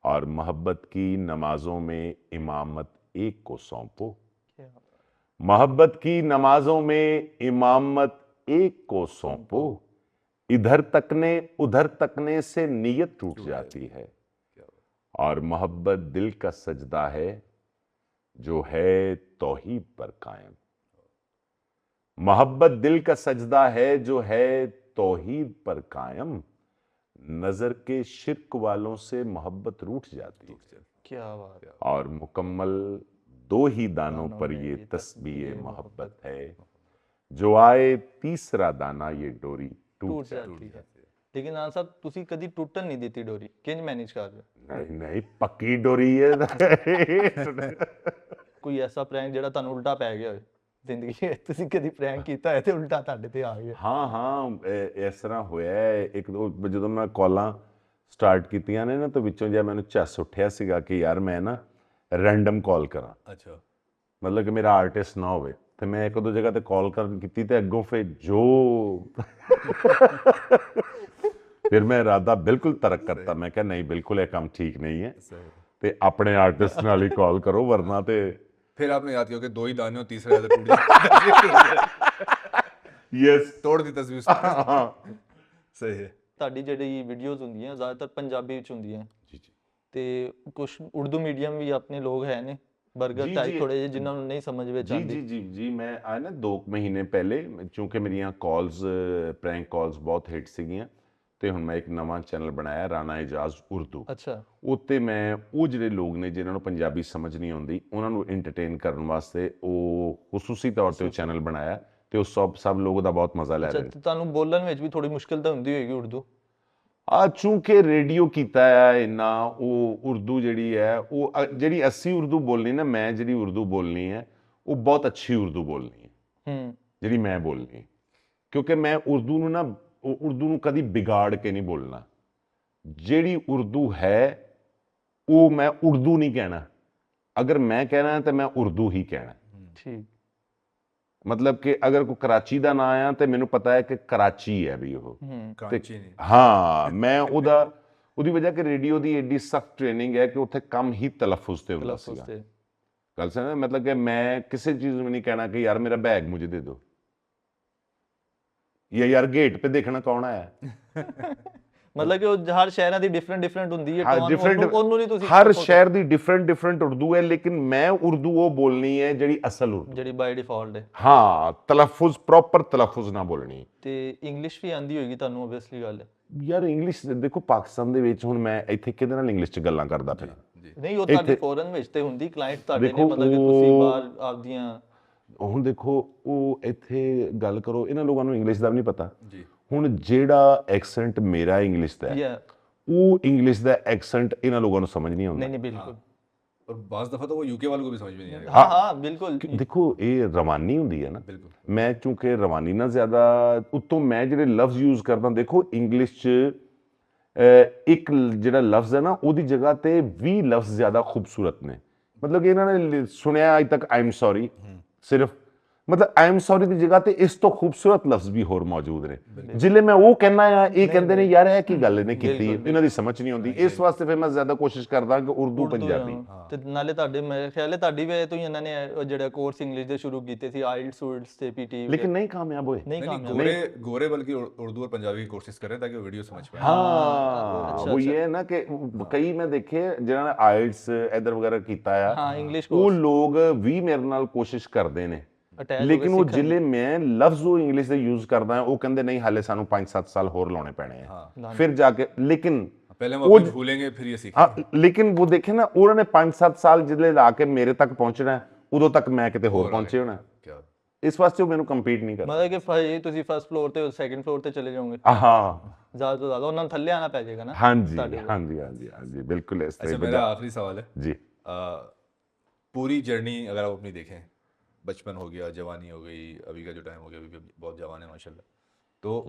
और मोहब्बत की नमाजों में इमामत एक को सौंपो। मोहब्बत की नमाजों में इमामत एक को सौंपो, इधर तकने उधर तकने से नीयत टूट जाती है, और मोहब्बत दिल का सजदा है जो है तौहीद पर कायम। मोहब्बत दिल का सजदा है जो है तौहीद पर कायम, नजर के शिर्क वालों से मोहब्बत रूठ जाती है, क्या बात है। और मुकम्मल 2 ही दानों पर ये तस्बीह मोहब्बत है, जो आए तीसरा दाना ये डोरी टूट ਟੁੱਟ जाती ਜਾਂਦੀ ਹੈ ਲੇਕਿਨ ਹਾਂ ਸਾਹਿਬ ਤੁਸੀਂ ਕਦੀ ਟੁੱਟਣ ਨਹੀਂ ਦਿੱਤੀ ਡੋਰੀ ਕਿੰਜ ਮੈਨੇਜ ਕਰ ਰਹੇ ਹੋ नहीं नहीं पक्की डोरी है ਕੋਈ ਐਸਾ ਪ੍ਰੈਂਕ ਜਿਹੜਾ ਤੁਹਾਨੂੰ ਉਲਟਾ ਪੈ ਗਿਆ ਹੋਵੇ ਜ਼ਿੰਦਗੀ ਵਿੱਚ ਤੁਸੀਂ ਕਦੀ ਪ੍ਰੈਂਕ ਕੀਤਾ ਹੈ ਤੇ ਉਲਟਾ ਤੁਹਾਡੇ ਤੇ ਆ ਗਿਆ ਹਾਂ ਹਾਂ ਇਸ ਤਰ੍ਹਾਂ ਹੋਇਆ ਹੈ। ਇੱਕ ਦੋ ਜਦੋਂ ਮੈਂ ਕਾਲਾਂ ਸਟਾਰਟ ਕੀਤੀਆਂ ਨੇ ਨਾ ਤਾਂ ਵਿੱਚੋਂ ਜਿਹਾ ਮੈਨੂੰ ਝੱਸ ਉੱਠਿਆ ਸੀਗਾ ਕਿ ਯਾਰ ਮੈਂ ਨਾ ਰੈਂਡਮ ਕਾਲ ਕਰਾਂ, अच्छा ਮਤਲਬ ਕਿ ਮੇਰਾ ਆਰਟਿਸਟ ਨਾ ਹੋਵੇ। ਤੇ ਮੈਂ ਇੱਕ ਦੋ ਜਗ੍ਹਾ ਤੇ ਕਾਲ ਕਰਨ ਕੀਤੀ ਤੇ ਅੱਗੋਂ ਫਿਰ ਮੈਂ ਇਰਾਦਾ ਬਿਲਕੁਲ ਤਰਕ ਕਰਤਾ। ਮੈਂ ਕਿਹਾ ਨਹੀਂ, ਬਿਲकुल ਇਹ ਕੰਮ ਠੀਕ ਨਹੀਂ ਹੈ सही ਤੇ ਆਪਣੇ ਆਰਟਿਸਟ ਨਾਲ ਹੀ ਕਾਲ ਕਰੋ, ਵਰਨਾ ਤੇ फिर आपने याद किया कि दो ही दाने और तीसरा याद टूट जाए ਯੈਸ तोड़ दी तस्वीर उसने। सही है। ਤੁਹਾਡੀ ਜਿਹੜੀ ਵੀਡੀਓਜ਼ ਹੁੰਦੀਆਂ ਜ਼ਿਆਦਾਤਰ ਪੰਜਾਬੀ ਵਿੱਚ ਹੁੰਦੀਆਂ ਜੀ ਜੀ ਤੇ ਕੁਝ ਉਰਦੂ ਮੀਡੀਅਮ ਵੀ ਆਪਣੇ ਲੋਕ ਹੈ ਨੇ ਬਰਗਰ ਜੀ, ਟਾਈਪ ਜੀ। ਥੋੜੇ ਜਿਹੇ ਜਿਨ੍ਹਾਂ ਨੂੰ ਨਹੀਂ ਸਮਝ ਵਿੱਚ जी ਆਉਂਦੀ जी जी जी मैं आया ना 2 ਮਹੀਨੇ ਪਹਿਲੇ, ਚूंकि ਮੇਰੀਆਂ ਕਾਲਸ ਪ੍ਰੈਂਕ ਕਾਲਸ ਬਹੁਤ ਹਿੱਟ ਸੀਗੀਆਂ ਤੇ ਹੁਣ ਮੈਂ ਇੱਕ ਨਵਾਂ ਚੈਨਲ ਬਣਾਇਆ ਰਾਣਾ ਇਜਾਜ਼ ਉਰਦੂ। ਅੱਛਾ ਉੱਤੇ ਮੈਂ ਉਹ ਜਿਹੜੇ ਲੋਕ ਨੇ ਜਿਨ੍ਹਾਂ ਨੂੰ ਪੰਜਾਬੀ ਸਮਝ ਨਹੀਂ ਆਉਂਦੀ ਉਹਨਾਂ ਨੂੰ ਐਂਟਰਟੇਨ ਕਰਨ ਵਾਸਤੇ ਉਹ ਖੁਸੂਸੀ ਤੌਰ ਤੇ ਉਹ ਚੈਨਲ ਬਣਾਇਆ ਤੇ ਉਹ ਸਭ ਲੋਕ ਉਹਦਾ ਬਹੁਤ ਮਜ਼ਾ ਲੈ ਅੱਛਾ ਰਹੇ ਨੇ। ਤੇ ਤੁਹਾਨੂੰ ਬੋਲਣ ਵਿੱਚ ਵੀ ਥੋੜੀ ਮੁਸ਼ਕਿਲ ਤਾਂ ਹੁੰਦੀ ਹੋਏਗੀ ਉਰਦੂ ਚूंकि ਰੇਡੀਓ ਕੀਤਾ ਹੈ ਇੰਨਾ, ਉਹ ਉਰਦੂ ਜਿਹੜੀ ਹੈ ਉਹ ਜਿਹੜੀ ਅਸੀਂ ਉਰਦੂ ਬੋਲਣੀ ਨਾ, ਮੈਂ ਜਿਹੜੀ ਉਰਦੂ ਬੋਲਣੀ ਹੈ ਉਹ ਬਹੁਤ ਅੱਛੀ ਉਰਦੂ ਬੋਲਣੀ ਹੈ ਜਿਹੜੀ ਮੈਂ ਬੋਲਣੀ ਹੈ, ਕਿਉਂਕਿ ਮੈਂ ਉਰਦੂ ਨੂੰ ਨਾ ਉਰਦੂ ਨੂੰ ਕਦੀ ਵਿਗਾੜ ਕੇ ਨਹੀਂ ਬੋਲਣਾ। ਜਿਹੜੀ ਉਰਦੂ ਹੈ ਉਹ ਮੈਂ ਉਰਦੂ ਨਹੀਂ ਕਹਿਣਾ, ਅਗਰ ਮੈਂ ਕਹਿਣਾ ਤਾਂ ਮੈਂ ਉਰਦੂ ਹੀ ਕਹਿਣਾ। ਠੀਕ ਮਤਲਬ ਕਿ ਅਗਰ ਕੋਈ ਕਰਾਚੀ ਦਾ ਨਾਂ ਆ ਤੇ ਮੈਨੂੰ ਪਤਾ ਹੈ ਕਿ ਕਰਾਚੀ ਹੈ ਵੀ ਉਹ। कांची नहीं। ਹਾਂ ਮੈਂ ਉਹਦੀ ਵਜ੍ਹਾ ਕਿ ਰੇਡੀਓ ਦੀ ਐਡੀ ਸਖਤ ਟ੍ਰੇਨਿੰਗ ਹੈ ਕਿ ਉੱਥੇ ਕੰਮ ਹੀ ਤਲਫੁਜ਼ ਤੇ ਹੁੰਦਾ ਤਲਫੁਜ਼ ਸੀਗਾ। ਤੇ ਗੱਲ ਸਮਝ, ਮਤਲਬ ਕਿ ਮੈਂ ਕਿਸੇ ਚੀਜ਼ ਨੂੰ ਨਹੀਂ ਕਹਿਣਾ ਕਿ ਯਾਰ ਮੇਰਾ ਬੈਗ ਮੁਝੇ ਦੇ ਦਿਓ ਜਾਂ ਯਾਰ ਗੇਟ पे देखना कौन आया। ਮਤਲਬ ਕਿ ਉਹ ਹਰ ਸ਼ਹਿਰਾਂ ਦੀ ਡਿਫਰੈਂਟ ਹੁੰਦੀ ਹੈ ਹਾਂ ਟੋਨ ਡਿਫਰੈਂਟ, ਉਹਨੂੰ ਨਹੀਂ ਤੁਸੀਂ ਹਰ ਸ਼ਹਿਰ ਦੀ ਡਿਫਰੈਂਟ ਉਰਦੂ ਹੈ, ਲੇਕਿਨ ਮੈਂ ਉਰਦੂ ਉਹ ਬੋਲਣੀ ਹੈ ਜਿਹੜੀ ਅਸਲ ਉਰਦੂ। ਜਿਹੜੀ ਬਾਈ ਡਿਫਾਲਟ ਹੈ ਹਾਂ ਤਲਫੁਜ਼, ਪ੍ਰੋਪਰ ਤਲਫੁਜ਼ ਨਾ ਬੋਲਣੀ। ਤੇ ਇੰਗਲਿਸ਼ ਵੀ ਆਂਦੀ ਹੋਏਗੀ ਤੁਹਾਨੂੰ ਓਬਵੀਅਸਲੀ ਗੱਲ ਹੈ ਯਾਰ ਇੰਗਲਿਸ਼ ਦੇਖੋ, ਪਾਕਿਸਤਾਨ ਦੇ ਵਿੱਚ ਹੁਣ ਮੈਂ ਇੱਥੇ ਕਿਹਦੇ ਨਾਲ ਇੰਗਲਿਸ਼ 'ਚ ਗੱਲਾਂ ਕਰਦਾ ਪਿਆ। ਨਹੀਂ ਉਹ ਤੁਹਾਡੀ ਫੋਰਨ ਵਿੱਚ ਤੇ ਹੁੰਦੀ ਕਲਾਇੰਟ ਤੁਹਾਡੇ ਨੇ, ਦੇਖੋ ਮਤਲਬ ਕਿ ਤੁਸੀਂ ਬਾਹਰ ਆਪਦੀਆਂ ਹੁਣ ਦੇਖੋ ਉਹ ਇੱਥੇ ਗੱਲ ਕਰੋ, ਇਹਨਾਂ ਲੋਕਾਂ ਨੂੰ ਇੰਗਲਿਸ਼ ਦਾ ਵੀ ਨਹੀਂ ਪਤਾ। जी ਹੁਣ ਜਿਹੜਾ ਐਕਸੈਂਟ ਮੇਰਾ ਇੰਗਲਿਸ਼ ਦਾ ਹੈ ਯਾ ਉਹ ਇੰਗਲਿਸ਼ ਦਾ ਐਕਸੈਂਟ ਇਹਨਾਂ ਲੋਕਾਂ ਨੂੰ ਸਮਝ ਨਹੀਂ ਆਉਂਦਾ। ਨਹੀਂ ਨਹੀਂ ਬਿਲਕੁਲ और बाज़ दफ़ा तो वो यूके वालों को भी समझ में नहीं आएगा। ਹਾਂ ਹਾਂ ਬਿਲਕੁਲ ਦੇਖੋ ਇਹ ਰਵਾਨੀ ਹੁੰਦੀ ਹੈ ਨਾ, बिल्कुल। ਮੈਂ ਚੂੰਕਿ ਰਵਾਨੀ ਨਾਲ ਜ਼ਿਆਦਾ ਉੱਤੋਂ ਮੈਂ ਜਿਹੜੇ ਲਫ਼ਜ਼ ਯੂਜ਼ ਕਰਦਾ, ਦੇਖੋ ਇੰਗਲਿਸ਼ 'ਚ ਇੱਕ ਜਿਹੜਾ ਲਫ਼ਜ਼ ਹੈ ਨਾ ਉਹਦੀ ਜਗ੍ਹਾ ਤੇ 20 ਲਫ਼ਜ਼ ਜ਼ਿਆਦਾ ਖੂਬਸੂਰਤ ਨੇ। ਮਤਲਬ ਕਿ ਇਹਨਾਂ ਨੇ ਸੁਣਿਆ ਅੱਜ ਤੱਕ ਆਈ ਐਮ ਸੌਰੀ, ਸਿਰਫ ਮਤਲਬ ਆਈ ਐਮ ਸੌਰੀ ਦੀ ਜਗ੍ਹਾ ਤੇ ਇਸ ਤੋਂ ਖੂਬਸੂਰਤ ਲਫ਼ਜ਼ ਵੀ ਹੋਰ ਮੌਜੂਦ ਨੇ। ਜਿਲੇ ਮੈਂ ਉਹ ਕਹਿਣਾ ਆ ਇਹ ਕਹਿੰਦੇ ਨੇ ਯਾਰ ਇਹ ਕੀ ਗੱਲ ਇਹਨੇ ਕੀਤੀ ਹੈ, ਇਹਨਾਂ ਦੀ ਸਮਝ ਨਹੀਂ ਆਉਂਦੀ। ਇਸ ਵਾਸਤੇ ਫਿਰ ਮੈਂ ਜ਼ਿਆਦਾ ਕੋਸ਼ਿਸ਼ ਕਰਦਾ ਕਿ ਉਰਦੂ ਪੰਜਾਬੀ। ਤੇ ਨਾਲੇ ਤੁਹਾਡੇ ਮੇਰੇ ਖਿਆਲ ਹੈ ਤੁਹਾਡੀ ਵਜ੍ਹਾ ਤੋਂ ਹੀ ਇਹਨਾਂ ਨੇ ਉਹ ਜਿਹੜਾ ਕੋਰਸ ਇੰਗਲਿਸ਼ ਦੇ ਸ਼ੁਰੂ ਕੀਤੇ ਸੀ ਆਇਲਟਸ ਉਲਟਸ ਤੇ ਪੀਟੀ ਲੇਕਿਨ ਨਹੀਂ ਕਾਮਯਾਬ ਹੋਏ। ਨਹੀਂ नहीं ਕਾਮਯਾਬ गोरे गोरे बल्कि उर्दू और पंजाबी की कोशिश करें ताकि वो वीडियो समझ पाए। हाँ वो ये है ना कि कई मैं देखे जिन्होंने आइल्स इधर वगैरह कीता है, ਹਾਂ ਇੰਗਲਿਸ਼ ਉਹ ਲੋਕ ਵੀ ਮੇਰੇ ਨਾਲ ਕੋਸ਼ਿਸ਼ ਕਰਦੇ ਨੇ, ਅਟੈਚ ਲੇਕਿਨ ਉਹ ਜਿਲੇ ਮੈਂ ਲਫ਼ਜ਼ ਉਹ ਇੰਗਲਿਸ਼ ਦੇ ਯੂਜ਼ ਕਰਦਾ ਉਹ ਕਹਿੰਦੇ ਨਹੀਂ ਹਾਲੇ ਸਾਨੂੰ 5-7 ਸਾਲ ਹੋਰ ਲਾਉਣੇ ਪੈਣੇ ਆ ਫਿਰ ਜਾ ਕੇ। ਲੇਕਿਨ पहले हम अपनी भूलेंगे फिर ये सीखेंगे। ਹਾਂ ਲੇਕਿਨ ਉਹ ਦੇਖੇ ਨਾ ਉਹਨਾਂ ਨੇ 5-7 ਸਾਲ ਜਿਲੇ ਲਾ ਕੇ ਮੇਰੇ ਤੱਕ ਪਹੁੰਚਣਾ, ਉਦੋਂ ਤੱਕ ਮੈਂ ਕਿਤੇ ਹੋਰ ਪਹੁੰਚੇ ਹੋਣਾ। क्या ਇਸ ਵਾਸਤੇ ਉਹ ਮੈਨੂੰ ਕੰਪੀਟ ਨਹੀਂ ਕਰਦਾ। ਮਤਲਬ ਕਿ ਭਾਈ ਤੁਸੀਂ ਫਸਟ ਫਲੋਰ ਤੇ ਸੈਕੰਡ ਫਲੋਰ ਤੇ ਚਲੇ ਜਾਓਗੇ ਹਾਂ ਜ਼ਿਆਦਾ ਤੋਂ ਜ਼ਿਆਦਾ ਉਹਨਾਂ ਨੂੰ ਥੱਲੇ ਆਣਾ ਪੈ ਜਾਏਗਾ ਨਾ। ਹਾਂਜੀ ਹਾਂਜੀ ਹਾਂਜੀ ਹਾਂਜੀ ਬਿਲकुल ਇਸ अच्छा ਤਰ੍ਹਾਂ। मेरा आखिरी सवाल है, ਜੀ पूरी जर्नी अगर आप अपनी देखें, बचपन हो गया, जवानी हो गई, अभी का जो टाइम हो गया, अभी भी बहुत जवान है माशाल्लाह, तो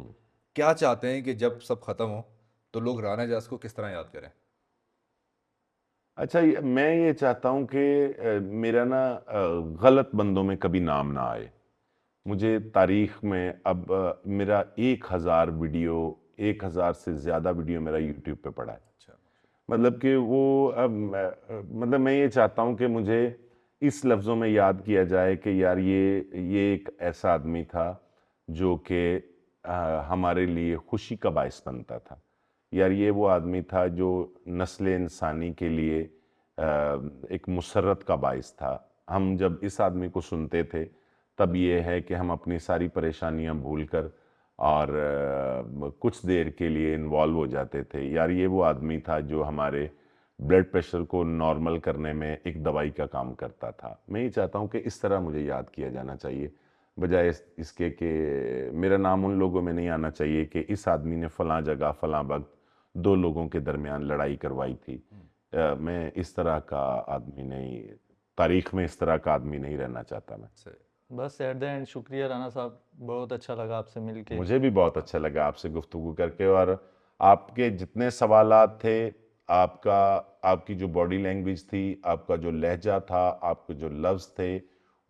क्या चाहते हैं कि जब सब खत्म हो तो लोग राना इजाज को किस तरह याद करें? अच्छा मैं ये चाहता हूँ कि मेरा ना गलत बंदों में कभी नाम ना आए। मुझे तारीख में अब मेरा 1000 वीडियो, 1000 से ज़्यादा वीडियो मेरा यूट्यूब पे पड़ा है। अच्छा। मतलब कि वो मतलब मैं ये चाहता हूँ कि मुझे इस लफ्ज़ों में याद किया जाए कि यार ये एक ऐसा आदमी था जो कि हमारे लिए खुशी का बायस बनता था। यार ये वो आदमी था जो नस्ल इंसानी के लिए एक मुसर्रत का बायस था। हम जब इस आदमी को सुनते थे तब ये है कि हम अपनी सारी परेशानियां भूलकर और कुछ देर के लिए इन्वॉल्व हो जाते थे। यार ये वो आदमी था जो हमारे ब्लड प्रेशर को नॉर्मल करने में एक दवाई का काम करता था। मैं ये चाहता हूँ कि इस तरह मुझे याद किया जाना चाहिए। बजाय इसके कि मेरा नाम उन लोगों में नहीं आना चाहिए कि इस आदमी ने फलां जगह फलां वक्त 2 लोगों के दरमियान लड़ाई करवाई थी। मैं इस तरह का आदमी नहीं, तारीख में इस तरह का आदमी नहीं रहना चाहता मैं। सही। बस एट द एंड शुक्रिया राना साहब, बहुत अच्छा लगा आपसे मिलके। मुझे भी बहुत अच्छा लगा आपसे गुफ्तगू करके, और आपके जितने सवालात थे, आपका आपकी जो बॉडी लैंग्वेज थी, आपका जो लहजा था, आपके जो लफ्ज़ थे,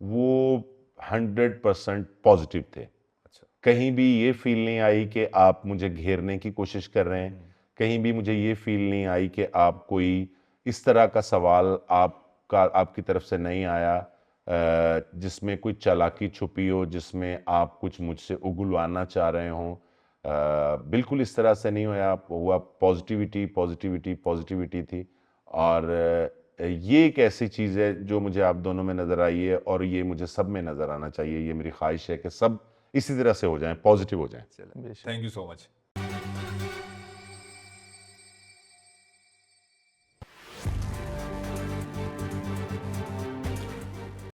वो 100% पॉजिटिव थे। अच्छा। कहीं भी ये फील नहीं आई कि आप मुझे घेरने की कोशिश कर रहे हैं, कहीं भी मुझे ये फील नहीं आई कि आप कोई इस तरह का सवाल आपकी तरफ से नहीं आया जिसमें कोई चालाकी छुपी हो, जिसमें आप कुछ मुझसे उगलवाना चाह रहे हों। बिल्कुल इस तरह से नहीं हुआ। पॉजिटिविटी पॉजिटिविटी पॉजिटिविटी थी, और ये एक ऐसी चीज़ है जो मुझे आप दोनों में नज़र आई है, और ये मुझे सब में नज़र आना चाहिए। ये मेरी ख्वाहिश है कि सब इसी तरह से हो जाएं, पॉजिटिव हो जाएं। चलो, बेशक। Thank you so much.